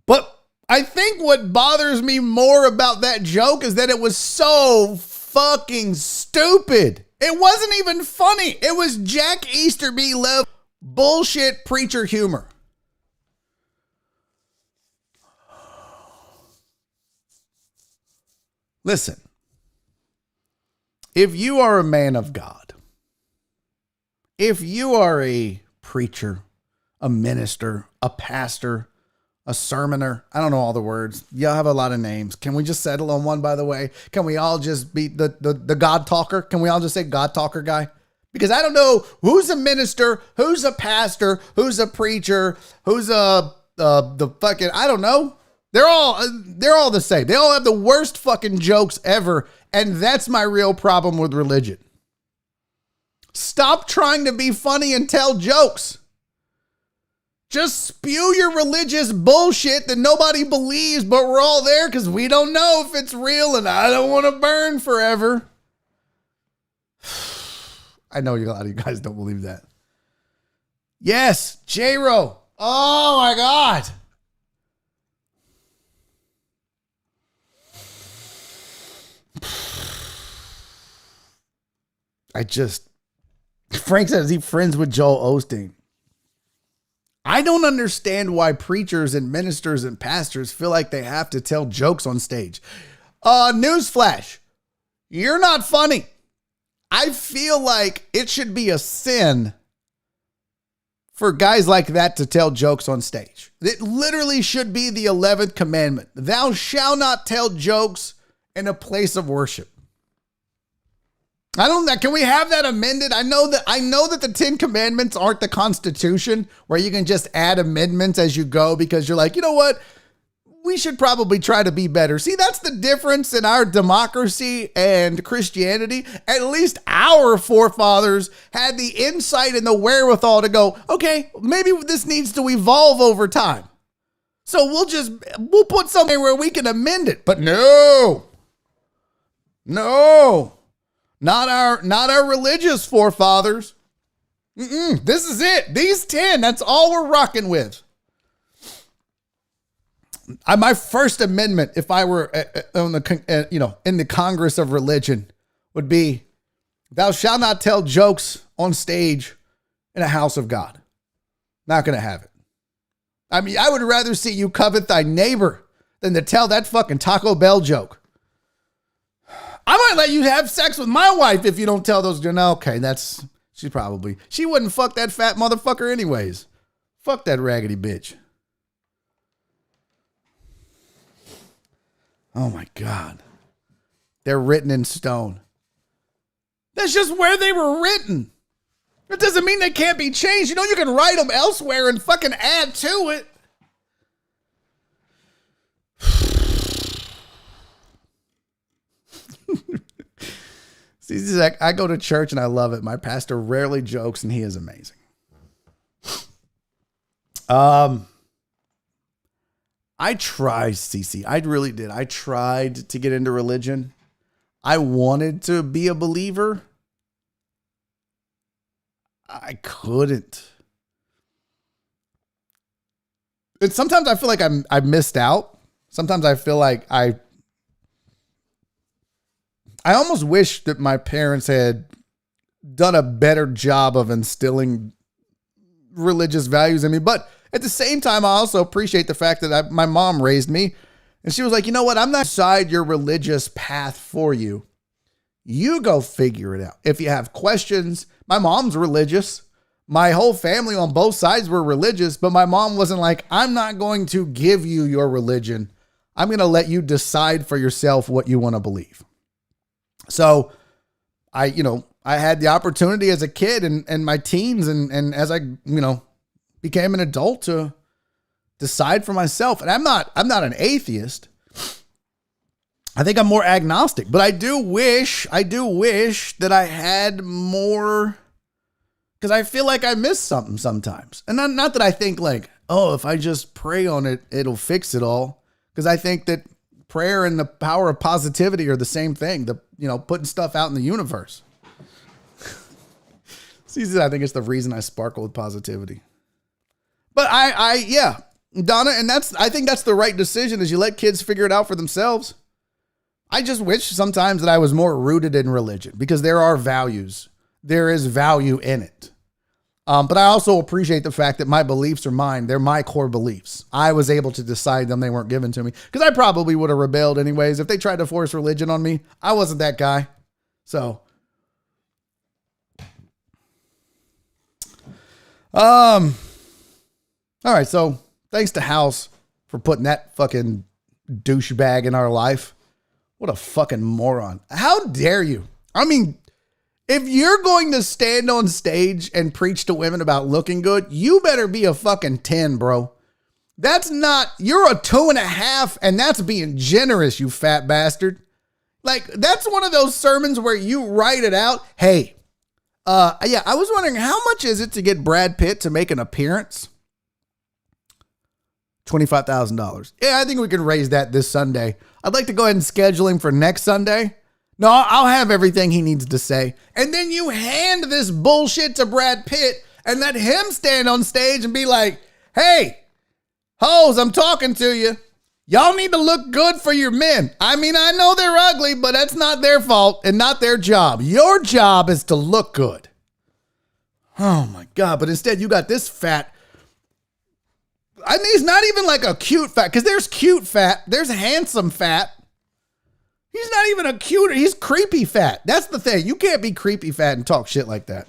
But I think what bothers me more about that joke is that it was so fucking stupid. It wasn't even funny. It was Jack Easterby level bullshit preacher humor. Listen, if you are a man of God, if you are a preacher, a minister, a pastor, a sermoner, I don't know all the words. Y'all have a lot of names. Can we just settle on one, by the way? Can we all just be the God talker? Can we all just say God talker guy? Because I don't know who's a minister, who's a pastor, who's a preacher, who's the fucking, I don't know. They're all the same. They all have the worst fucking jokes ever. And that's my real problem with religion. Stop trying to be funny and tell jokes. Just spew your religious bullshit that nobody believes, but we're all there because we don't know if it's real and I don't want to burn forever. I know a lot of you guys don't believe that. Yes, J-Ro. Oh my God. Frank says he's friends with Joel Osteen. I don't understand why preachers and ministers and pastors feel like they have to tell jokes on stage. Newsflash, you're not funny. I feel like it should be a sin for guys like that to tell jokes on stage. It literally should be the 11th commandment. Thou shalt not tell jokes in a place of worship. Can we have that amended? I know that the 10 commandments aren't the Constitution where you can just add amendments as you go because you're like, you know what? We should probably try to be better. See, that's the difference in our democracy and Christianity. At least our forefathers had the insight and the wherewithal to go, okay, maybe this needs to evolve over time. So we'll put something where we can amend it. But no. Not our religious forefathers. This is it. These 10, that's all we're rocking with. My First Amendment, if I were in the Congress of religion, would be, thou shalt not tell jokes on stage in a house of God. Not going to have it. I mean, I would rather see you covet thy neighbor than to tell that fucking Taco Bell joke. I might let you have sex with my wife if you don't tell those. No, okay, she wouldn't fuck that fat motherfucker anyways. Fuck that raggedy bitch. Oh my God. They're written in stone. That's just where they were written. It doesn't mean they can't be changed. You know, you can write them elsewhere and fucking add to it. See, this is like, I go to church and I love it. My pastor rarely jokes and he is amazing. I tried, Cece. I really did. I tried to get into religion. I wanted to be a believer. I couldn't. And sometimes I feel like I missed out. Sometimes I feel like I almost wish that my parents had done a better job of instilling religious values in me. But at the same time, I also appreciate the fact that my mom raised me. And she was like, you know what? I'm not beside your religious path for you. You go figure it out. If you have questions, my mom's religious. My whole family on both sides were religious, but my mom wasn't like, I'm not going to give you your religion. I'm going to let you decide for yourself what you want to believe. So I had the opportunity as a kid and my teens and as I, became an adult to decide for myself. And I'm not an atheist. I think I'm more agnostic, but I do wish that I had more, because I feel like I miss something sometimes. And not that I think like, oh, if I just pray on it, it'll fix it all. Because I think that prayer and the power of positivity are the same thing. Putting stuff out in the universe. See, I think it's the reason I sparkle with positivity. But yeah, Donna, and I think that's the right decision, is you let kids figure it out for themselves. I just wish sometimes that I was more rooted in religion, because there are values. There is value in it. But I also appreciate the fact that my beliefs are mine. They're my core beliefs. I was able to decide them. They weren't given to me, because I probably would have rebelled anyways. If they tried to force religion on me, I wasn't that guy. So, all right. So thanks to House for putting that fucking douchebag in our life. What a fucking moron. How dare you? I mean, if you're going to stand on stage and preach to women about looking good, you better be a fucking 10, bro. You're a 2.5, and that's being generous, you fat bastard. Like, that's one of those sermons where you write it out. Hey, I was wondering, how much is it to get Brad Pitt to make an appearance? $25,000. Yeah, I think we can raise that this Sunday. I'd like to go ahead and schedule him for next Sunday. No, I'll have everything he needs to say. And then you hand this bullshit to Brad Pitt and let him stand on stage and be like, hey, hoes, I'm talking to you. Y'all need to look good for your men. I mean, I know they're ugly, but that's not their fault and not their job. Your job is to look good. Oh my God. But instead you got this fat. I mean, he's not even like a cute fat, because there's cute fat. There's handsome fat. He's not even a cuter. He's creepy fat. That's the thing. You can't be creepy fat and talk shit like that.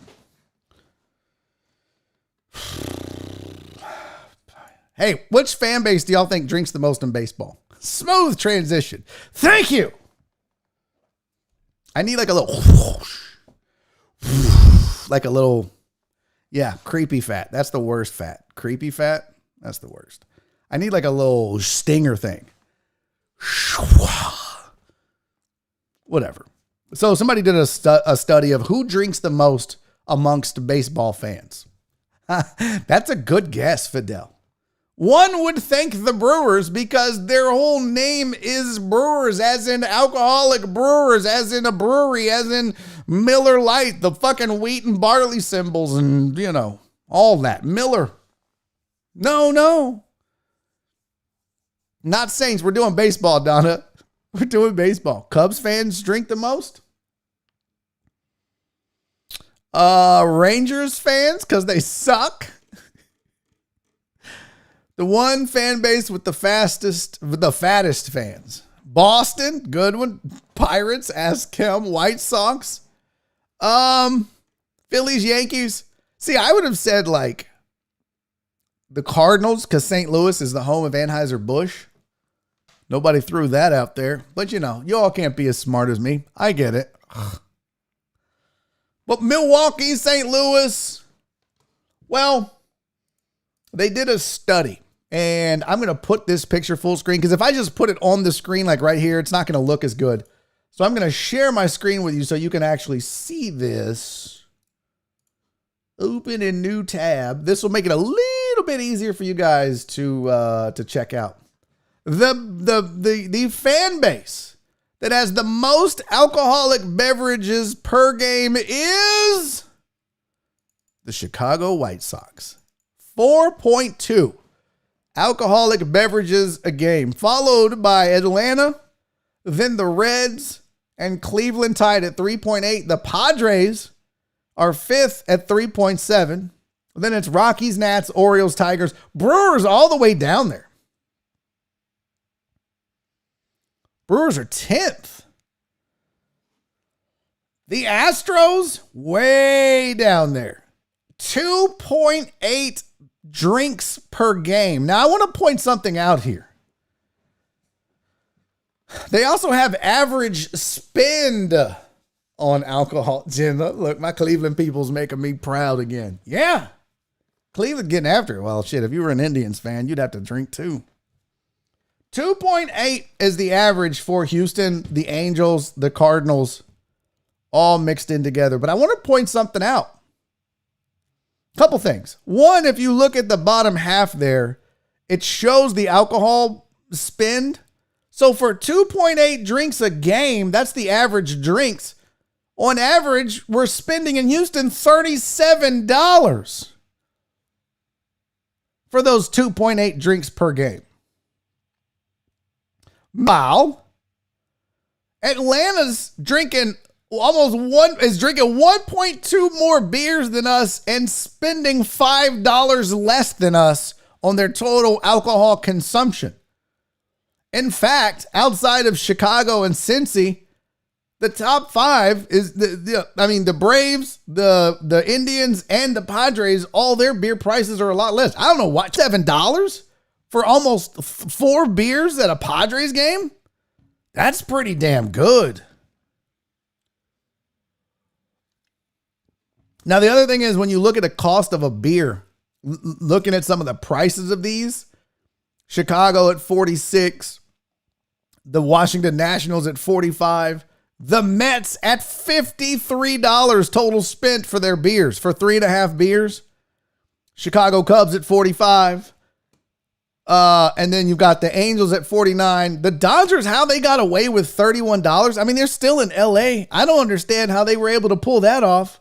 Hey, which fan base do y'all think drinks the most in baseball? Smooth transition. Thank you. I need like a little, creepy fat. That's the worst fat. Creepy fat. That's the worst. I need like a little stinger thing. Whatever. So somebody did a study of who drinks the most amongst baseball fans. That's a good guess, Fidel. One would think the Brewers, because their whole name is Brewers, as in alcoholic brewers, as in a brewery, as in Miller Lite, the fucking wheat and barley symbols and, you know, all that. Miller. No. Not Saints. We're doing baseball, Donna. We're doing baseball. Cubs fans drink the most. Rangers fans, because they suck. The one fan base with the fattest fans. Boston, good one. Pirates, ask Kim. White Sox. Phillies, Yankees. See, I would have said like the Cardinals, because St. Louis is the home of Anheuser-Busch. Nobody threw that out there. But you know, you all can't be as smart as me. I get it. But Milwaukee, St. Louis, well, they did a study. And I'm going to put this picture full screen because if I just put it on the screen like right here, it's not going to look as good. So I'm going to share my screen with you so you can actually see this. Open a new tab. This will make it a little bit easier for you guys to check out. The fan base that has the most alcoholic beverages per game is the Chicago White Sox. 4.2 alcoholic beverages a game, followed by Atlanta, then the Reds, and Cleveland tied at 3.8. The Padres are fifth at 3.7. Then it's Rockies, Nats, Orioles, Tigers, Brewers all the way down there. Brewers are 10th. The Astros, way down there. 2.8 drinks per game. Now, I want to point something out here. They also have average spend on alcohol. Jim, look, my Cleveland people's making me proud again. Yeah. Cleveland getting after it. Well, shit, if you were an Indians fan, you'd have to drink too. 2.8 is the average for Houston, the Angels, the Cardinals, all mixed in together. But I want to point something out. Couple things. One, if you look at the bottom half there, it shows the alcohol spend. So for 2.8 drinks a game, that's the average drinks. On average, we're spending in Houston $37 for those 2.8 drinks per game. While Atlanta's drinking 1.2 more beers than us and spending $5 less than us on their total alcohol consumption. In fact, outside of Chicago and Cincy, the top five is the Braves, the Indians, and the Padres. All their beer prices are a lot less. I don't know why. $7 for almost 4 beers at a Padres game? That's pretty damn good. Now, the other thing is when you look at the cost of a beer, looking at some of the prices of these, Chicago at 46, the Washington Nationals at 45, the Mets at $53 total spent for their beers, for 3.5 beers. Chicago Cubs at 45. And then you've got the Angels at 49. The Dodgers, how they got away with $31. I mean, they're still in LA. I don't understand how they were able to pull that off.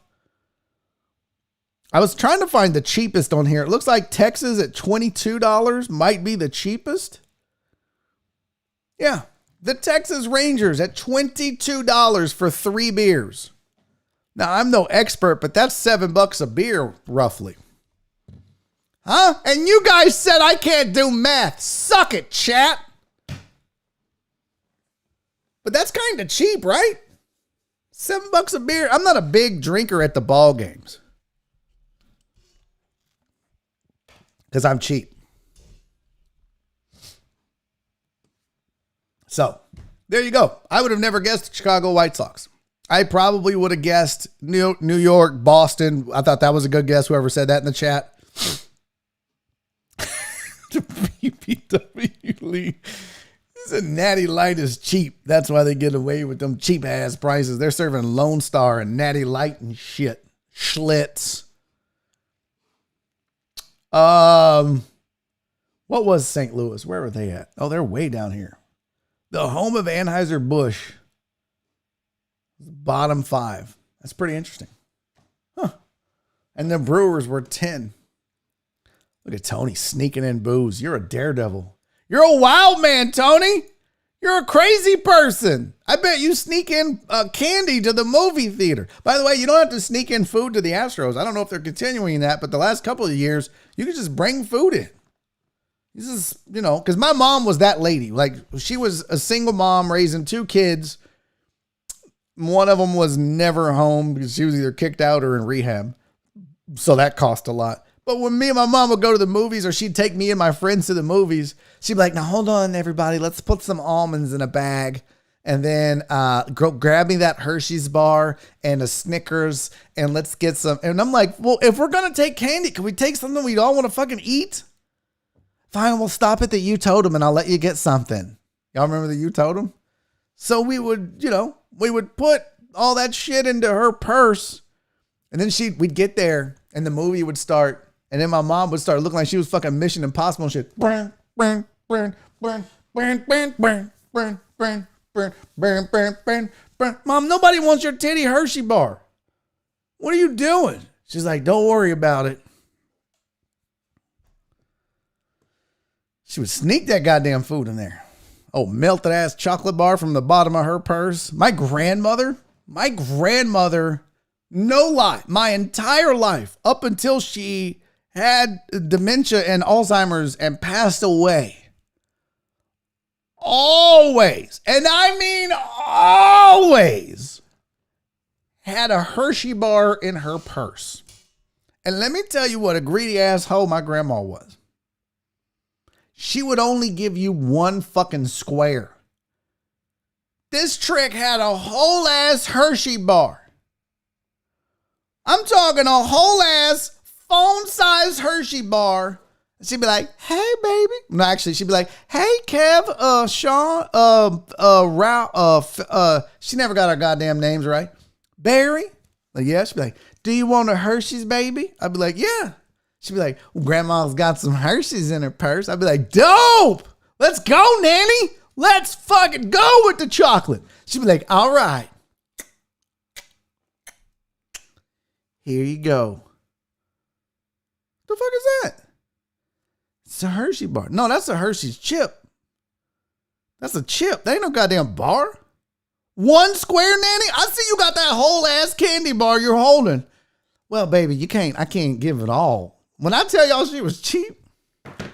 I was trying to find the cheapest on here. It looks like Texas at $22 might be the cheapest. Yeah. The Texas Rangers at $22 for 3 beers. Now, I'm no expert, but that's $7 a beer, roughly. Huh? And you guys said I can't do math. Suck it, chat. But that's kind of cheap, right? $7 a beer. I'm not a big drinker at the ball games. Because I'm cheap. So, there you go. I would have never guessed Chicago White Sox. I probably would have guessed New York, Boston. I thought that was a good guess, whoever said that in the chat. The BBW League. This is a Natty Light is cheap. That's why they get away with them cheap ass prices. They're serving Lone Star and Natty Light and shit. Schlitz. What was St. Louis? Where were they at? Oh, they're way down here. The home of Anheuser-Busch. Bottom 5. That's pretty interesting. Huh. And the Brewers were 10. Look at Tony sneaking in booze. You're a daredevil. You're a wild man, Tony. You're a crazy person. I bet you sneak in candy to the movie theater. By the way, you don't have to sneak in food to the Astros. I don't know if they're continuing that, but the last couple of years, you could just bring food in. This is, because my mom was that lady. Like, she was a single mom raising 2 kids. One of them was never home because she was either kicked out or in rehab. So that cost a lot. But when me and my mom would go to the movies, or she'd take me and my friends to the movies, she'd be like, now hold on, everybody. Let's put some almonds in a bag. And then grab me that Hershey's bar and a Snickers, and let's get some. And I'm like, well, if we're going to take candy, can we take something we all want to fucking eat? Fine, we'll stop at the You Totem and I'll let you get something. Y'all remember the You Totem? So we would, we would put all that shit into her purse, and then we'd get there and the movie would start. And then my mom would start looking like she was fucking Mission Impossible and shit. Mom, nobody wants your titty Hershey bar. What are you doing? She's like, don't worry about it. She would sneak that goddamn food in there. Oh, melted ass chocolate bar from the bottom of her purse. My grandmother, no lie, my entire life, up until she had dementia and Alzheimer's and passed away, always, and I mean always, had a Hershey bar in her purse. And let me tell you what a greedy asshole my grandma was. She would only give you one fucking square. This trick had a whole ass Hershey bar. I'm talking a whole ass phone-sized Hershey bar. She'd be like, hey, baby. No, actually, she'd be like, hey, Kev, Sean, she never got our goddamn names right. Barry? Like, yeah. She'd be like, do you want a Hershey's, baby? I'd be like, yeah. She'd be like, well, Grandma's got some Hershey's in her purse. I'd be like, dope. Let's go, Nanny. Let's fucking go with the chocolate. She'd be like, all right. Here you go. The fuck is that? It's a Hershey bar. No, that's a Hershey's chip. That's a chip. That ain't no goddamn bar. One square, Nanny? I see you got that whole ass candy bar you're holding. Well, baby, I can't give it all. When I tell y'all she was cheap,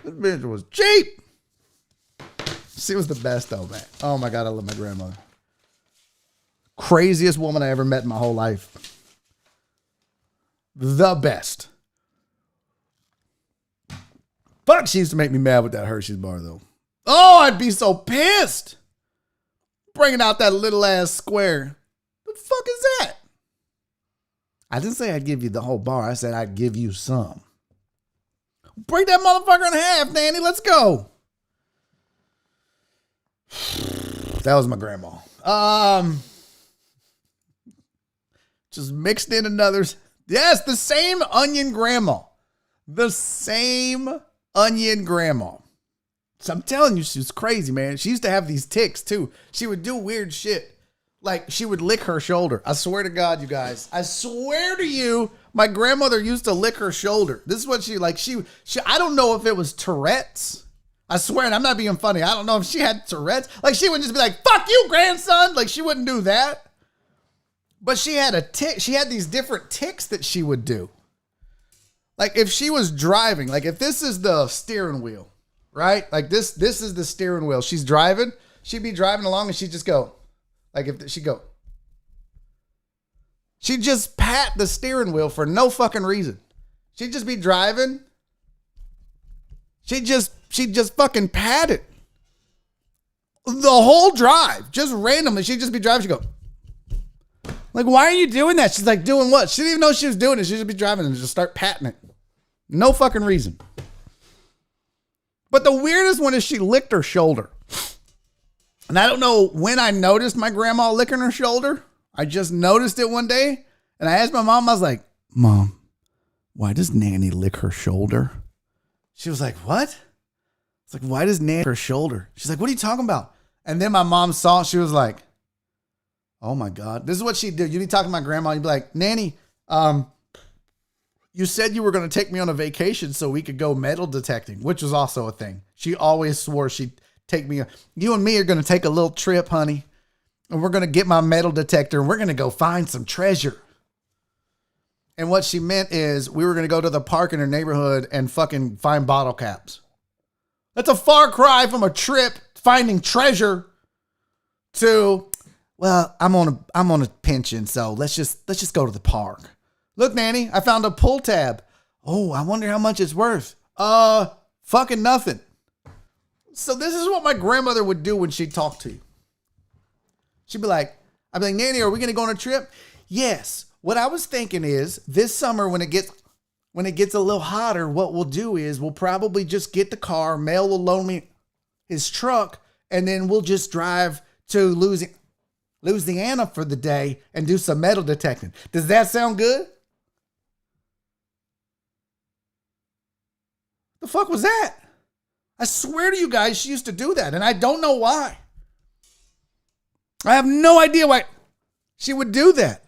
this bitch was cheap. She was the best though, man. Oh my God, I love my grandmother. Craziest woman I ever met in my whole life. The best. Fuck, she used to make me mad with that Hershey's bar though. Oh, I'd be so pissed. Bringing out that little ass square. What the fuck is that? I didn't say I'd give you the whole bar. I said I'd give you some. Break that motherfucker in half, Nanny. Let's go. That was my grandma. Just mixed in another. Yes, the same onion grandma. The same onion grandma. So I'm telling you, she was crazy, man. She used to have these tics too. She would do weird shit. Like she would lick her shoulder. I swear to God, you guys. I swear to you, my grandmother used to lick her shoulder. This is what she I don't know if it was Tourette's. I swear, and I'm not being funny. I don't know if she had Tourette's. Like she would just be like, fuck you, grandson. Like she wouldn't do that. But she had a tick. She had these different ticks that she would do. Like if she was driving, like if this is the steering wheel, right? Like this is the steering wheel. She's driving. She'd be driving along and she'd just go. Like if she'd go. She'd just pat the steering wheel for no fucking reason. She'd just be driving. She'd just fucking pat it. The whole drive. Just randomly. She'd just be driving. She'd go. Like, why are you doing that? She's like, doing what? She didn't even know she was doing it. She'd just be driving and just start patting it. No fucking reason. But the weirdest one is she licked her shoulder. And I don't know when I noticed my grandma licking her shoulder. I just noticed it one day. And I asked my mom, I was like, Mom, why does Nanny lick her shoulder? She was like, what? It's like, why does Nanny lick her shoulder? She's like, what are you talking about? And then my mom saw it. She was like, Oh my God. This is what she'd do. You'd be talking to my grandma. You'd be like, Nanny, you said you were going to take me on a vacation so we could go metal detecting, which was also a thing. She always swore she'd take me. You and me are going to take a little trip, honey. And we're going to get my metal detector and we're going to go find some treasure. And what she meant is we were going to go to the park in her neighborhood and fucking find bottle caps. That's a far cry from a trip finding treasure to, well, I'm on a pension, so let's just go to the park. Look, Nanny, I found a pull tab. Oh, I wonder how much it's worth. Fucking nothing. So this is what my grandmother would do when she'd talk to you. She'd be like, I'd be like, Nanny, are we going to go on a trip? Yes. What I was thinking is this summer when it gets a little hotter, what we'll do is we'll probably just get the car, Mel will loan me his truck, and then we'll just drive to Louisiana for the day and do some metal detecting. Does that sound good? The fuck was that? I swear to you guys, she used to do that, and I don't know why. I have no idea why she would do that.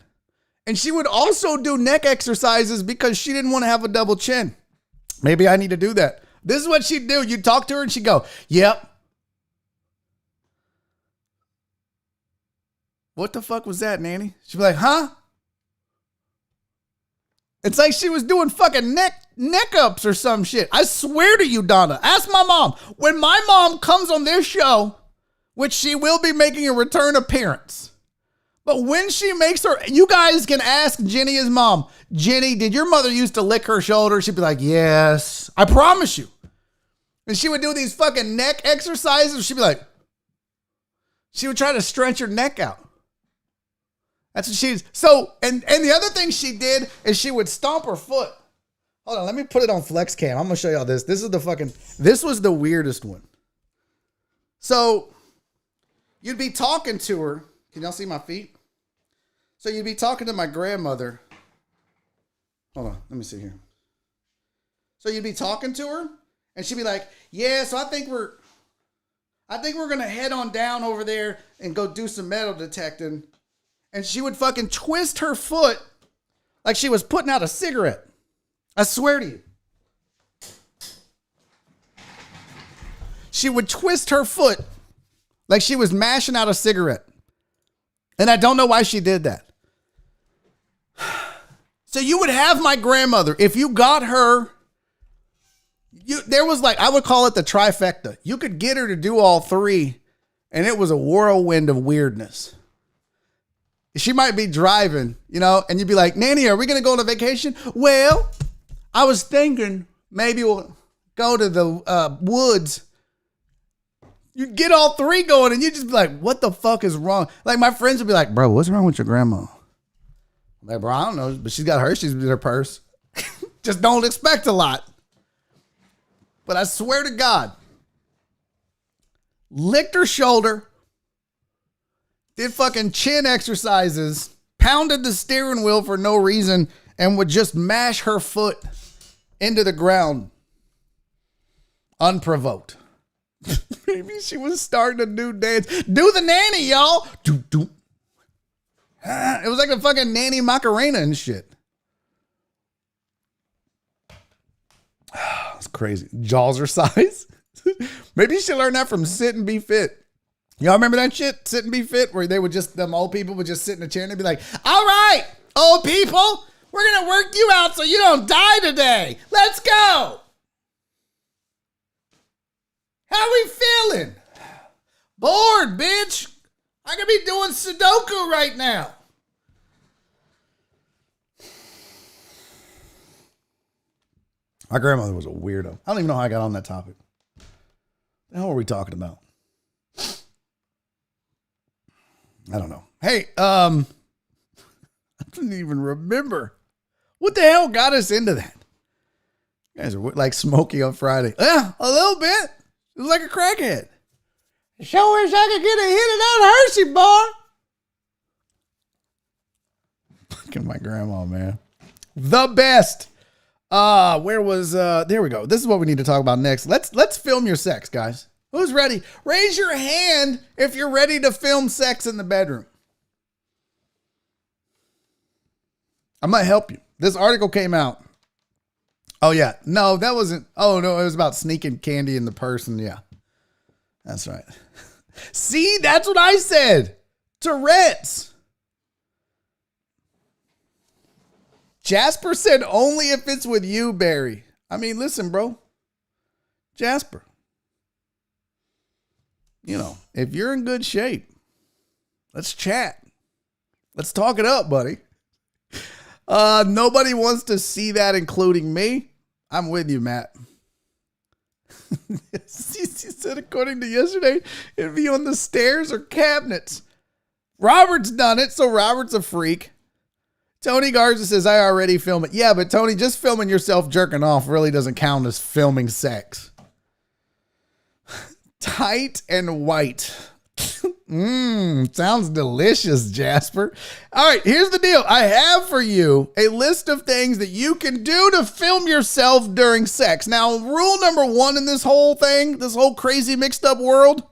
And she would also do neck exercises because she didn't want to have a double chin. Maybe I need to do that. This is what she'd do. You'd talk to her and she'd go, yep. What the fuck was that, Nanny? She'd be like, huh? It's like she was doing fucking neck ups or some shit. I swear to you, Donna. Ask my mom. When my mom comes on this show, which she will be making a return appearance, but when she makes her, you guys can ask Jenny, his mom, Jenny, did your mother used to lick her shoulder? She'd be like, yes, I promise you. And she would do these fucking neck exercises. She'd be like, she would try to stretch her neck out. That's what she's, so, and the other thing she did is she would stomp her foot. Hold on, let me put it on flex cam. I'm going to show y'all this. This was the weirdest one. So, you'd be talking to her. Can y'all see my feet? So you'd be talking to my grandmother. Hold on, let me see here. So you'd be talking to her, and she'd be like, yeah, so I think we're going to head on down over there and go do some metal detecting. And she would fucking twist her foot like she was putting out a cigarette. I swear to you. She would twist her foot like she was mashing out a cigarette. And I don't know why she did that. So you would have my grandmother, if you got her, there was like, I would call it the trifecta. You could get her to do all three, and it was a whirlwind of weirdness. She might be driving, and you'd be like, Nanny, are we going to go on a vacation? Well, I was thinking maybe we'll go to the woods. You get all three going and you just be like, what the fuck is wrong? Like my friends would be like, bro, what's wrong with your grandma? I'm like, bro, I don't know, but she's got Hershey's in her purse. Just don't expect a lot. But I swear to God, licked her shoulder, did fucking chin exercises, pounded the steering wheel for no reason, and would just mash her foot into the ground unprovoked. Maybe she was starting a new dance. Do the nanny, y'all. Do. It was like the fucking nanny Macarena and shit. It's crazy. Jaws are size. Maybe you should learn that from Sit and Be Fit. Y'all remember that shit? Sit and Be Fit, where they would just, them old people would just sit in a chair and they'd be like, all right, old people, we're going to work you out so you don't die today. Let's go. How we feeling? Bored, bitch. I could be doing Sudoku right now. My grandmother was a weirdo. I don't even know how I got on that topic. The hell were we talking about? I don't know. Hey, I didn't even remember. What the hell got us into that? You guys are like Smokey on Friday. Yeah, a little bit. It was like a crackhead. I sure wish I could get a hit of that Hershey bar. Fucking my grandma, man. The best. Where was, there we go. This is what we need to talk about next. Let's film your sex, guys. Who's ready? Raise your hand if you're ready to film sex in the bedroom. I might help you. This article came out. Oh, yeah. No, that wasn't. Oh, no, it was about sneaking candy in the purse. And yeah, that's right. See, that's what I said. Tourette's. Jasper said only if it's with you, Barry. I mean, listen, bro. Jasper. You know, if you're in good shape, let's chat. Let's talk it up, buddy. Nobody wants to see that, including me. I'm with you, Matt. CC said, according to yesterday, it'd be on the stairs or cabinets. Robert's done it, so Robert's a freak. Tony Garza says, I already film it. Yeah, but Tony, just filming yourself jerking off really doesn't count as filming sex. Tight and white. Sounds delicious, Jasper. All right, here's the deal. I have for you a list of things that you can do to film yourself during sex. Now, rule number one in this whole thing, this whole crazy mixed up world.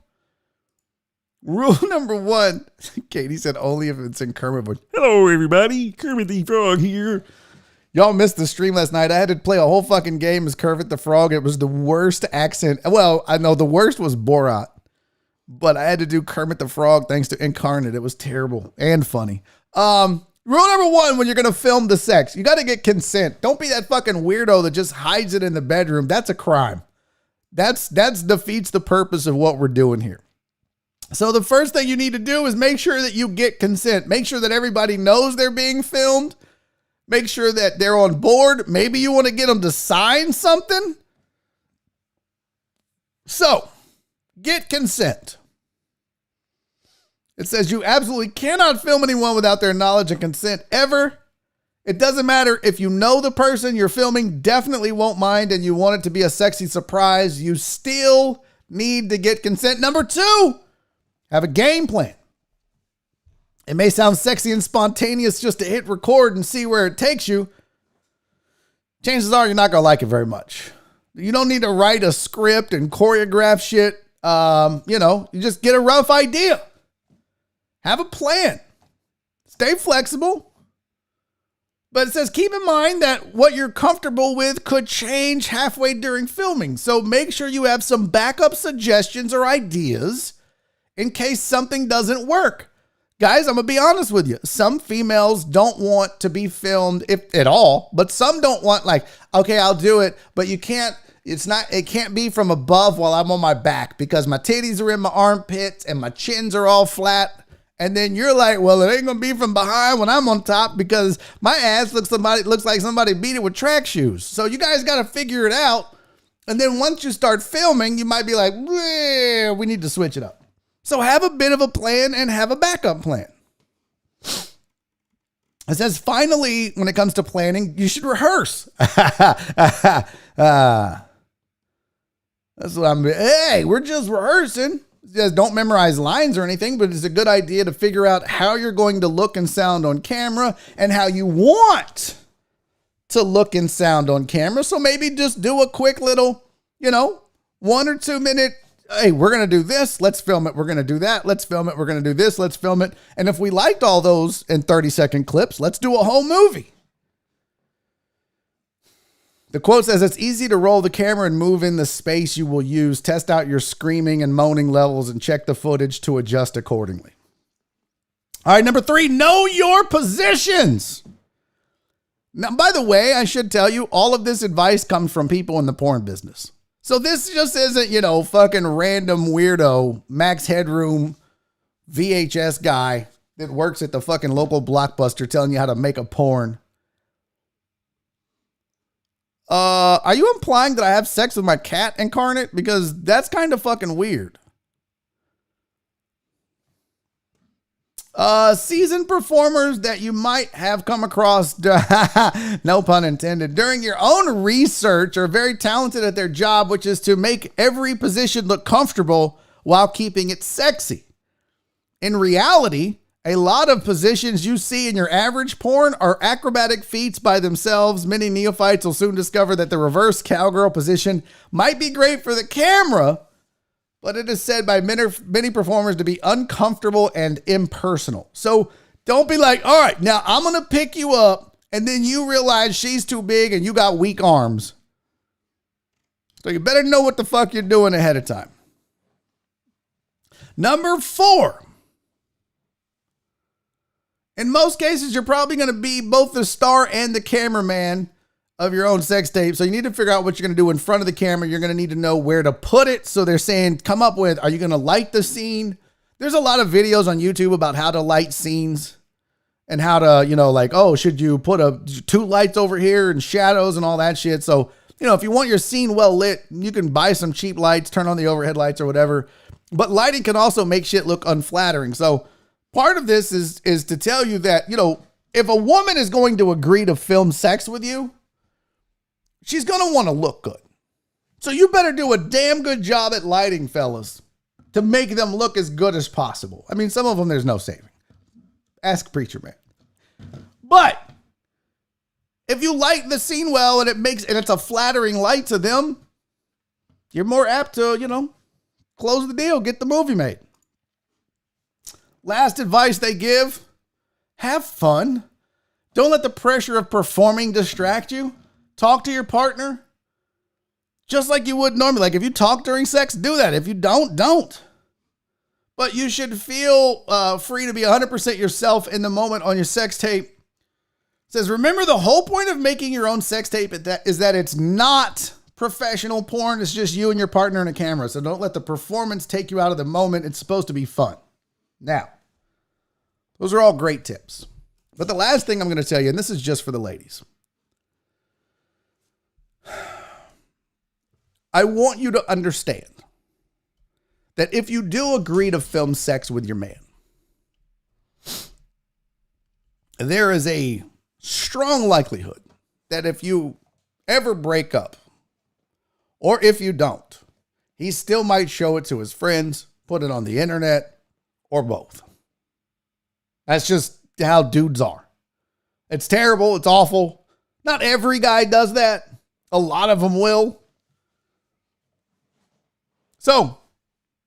Rule number one, Katie said only if it's in Kermit voice. Hello, everybody. Kermit the Frog here. Y'all missed the stream last night. I had to play a whole fucking game as Kermit the Frog. It was the worst accent. Well, I know the worst was Borat. But I had to do Kermit the Frog thanks to Incarnate. It was terrible and funny. Rule number one, when you're going to film the sex, you got to get consent. Don't be that fucking weirdo that just hides it in the bedroom. That's a crime. That's defeats the purpose of what we're doing here. So the first thing you need to do is make sure that you get consent. Make sure that everybody knows they're being filmed. Make sure that they're on board. Maybe you want to get them to sign something. So, get consent. It says you absolutely cannot film anyone without their knowledge and consent ever. It doesn't matter if you know the person you're filming definitely won't mind and you want it to be a sexy surprise. You still need to get consent. Number two, have a game plan. It may sound sexy and spontaneous just to hit record and see where it takes you. Chances are you're not going to like it very much. You don't need to write a script and choreograph shit. You just get a rough idea. Have a plan. Stay flexible. But it says keep in mind that what you're comfortable with could change halfway during filming. So make sure you have some backup suggestions or ideas in case something doesn't work. Guys, I'm going to be honest with you. Some females don't want to be filmed if at all, but some don't want okay, I'll do it, but you can't. It can't be from above while I'm on my back because my titties are in my armpits and my chins are all flat. And then you're like, well, it ain't going to be from behind when I'm on top because my ass looks like somebody beat it with track shoes. So you guys got to figure it out. And then once you start filming, you might be like, we need to switch it up. So have a bit of a plan and have a backup plan. It says, finally, when it comes to planning, you should rehearse. That's what hey, we're just rehearsing. Just don't memorize lines or anything, but it's a good idea to figure out how you're going to look and sound on camera and how you want to look and sound on camera. So maybe just do a quick little, 1 or 2 minute, hey, we're going to do this. Let's film it. We're going to do that. Let's film it. We're going to do this. Let's film it. And if we liked all those in 30-second clips, let's do a whole movie. The quote says, it's easy to roll the camera and move in the space you will use. Test out your screaming and moaning levels and check the footage to adjust accordingly. All right, number 3, know your positions. Now, by the way, I should tell you, all of this advice comes from people in the porn business. So this just isn't, fucking random weirdo, Max Headroom VHS guy that works at the fucking local Blockbuster telling you how to make a porn. Are you implying that I have sex with my cat, Incarnate? Because that's kind of fucking weird. Seasoned performers that you might have come across, no pun intended, during your own research are very talented at their job, which is to make every position look comfortable while keeping it sexy. In reality, a lot of positions you see in your average porn are acrobatic feats by themselves. Many neophytes will soon discover that the reverse cowgirl position might be great for the camera, but it is said by many performers to be uncomfortable and impersonal. So don't be like, all right, now I'm going to pick you up and then you realize she's too big and you got weak arms. So you better know what the fuck you're doing ahead of time. Number 4. In most cases, you're probably going to be both the star and the cameraman of your own sex tape. So you need to figure out what you're going to do in front of the camera. You're going to need to know where to put it. So they're saying, come up with, are you going to light the scene? There's a lot of videos on YouTube about how to light scenes and how to, like, oh, should you put 2 lights over here and shadows and all that shit. So, if you want your scene well lit, you can buy some cheap lights, turn on the overhead lights or whatever. But lighting can also make shit look unflattering. So part of this is to tell you that, if a woman is going to agree to film sex with you, she's going to want to look good. So you better do a damn good job at lighting, fellas, to make them look as good as possible. I mean, some of them there's no saving. Ask Preacher Man. But if you light the scene well and it's a flattering light to them, you're more apt to, close the deal, get the movie made. Last advice they give, have fun. Don't let the pressure of performing distract you. Talk to your partner just like you would normally. Like if you talk during sex, do that. If you don't. But you should feel free to be 100% yourself in the moment on your sex tape. It says, remember the whole point of making your own sex tape is that it's not professional porn. It's just you and your partner and a camera. So don't let the performance take you out of the moment. It's supposed to be fun. Now, those are all great tips. But the last thing I'm going to tell you, and this is just for the ladies. I want you to understand that if you do agree to film sex with your man, there is a strong likelihood that if you ever break up, or if you don't, he still might show it to his friends, put it on the internet, or both. That's just how dudes are. It's terrible. It's awful. Not every guy does that. A lot of them will. So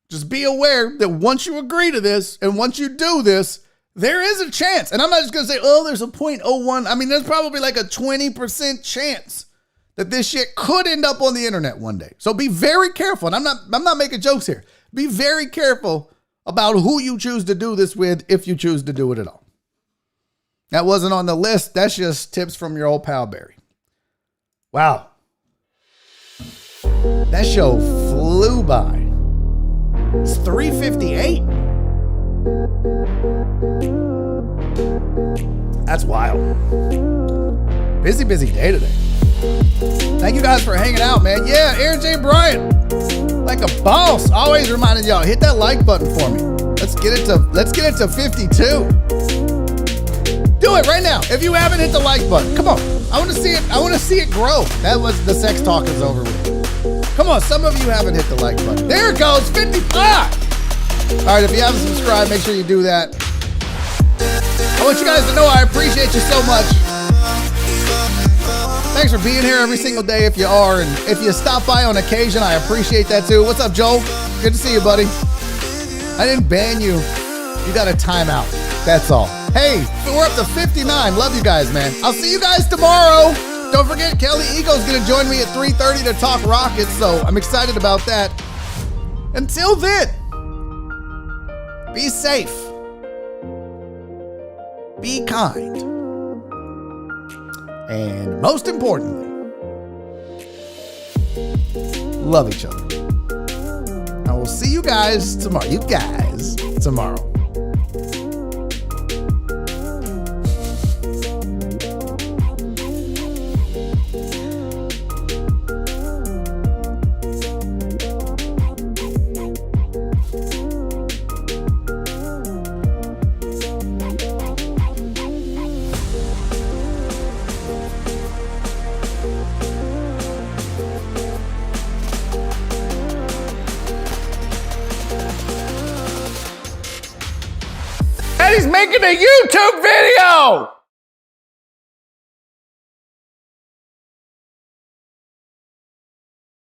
just be aware that once you agree to this and once you do this, there is a chance. And I'm not just going to say, oh, there's a 0.01. I mean, there's probably like a 20% chance that this shit could end up on the internet one day. So be very careful. And I'm not making jokes here. Be very careful about who you choose to do this with if you choose to do it at all. That wasn't on the list. That's just tips from your old pal Barry. Wow. That show flew by. It's 3:58. That's wild. Busy day today. Thank you guys for hanging out, man. Yeah, Aaron J. Bryant. Like a boss. Always reminding y'all, hit that like button for me. Let's get it to 52. Do it right now. If you haven't hit the like button, come on. I want to see it. I want to see it grow. That was the sex talk is over with. Come on, some of you haven't hit the like button. There it goes, 55. All right, if you haven't subscribed, make sure you do that. I want you guys to know I appreciate you so much. Thanks for being here every single day if you are. And if you stop by on occasion, I appreciate that too. What's up, Joel? Good to see you, buddy. I didn't ban you. You got a timeout. That's all. Hey, we're up to 59. Love you guys, man. I'll see you guys tomorrow. Don't forget, Kelly Eagle's going to join me at 3:30 to talk Rockets, so I'm excited about that. Until then, be safe. Be kind. And most importantly, love each other. I will see you guys tomorrow. He's making a YouTube video!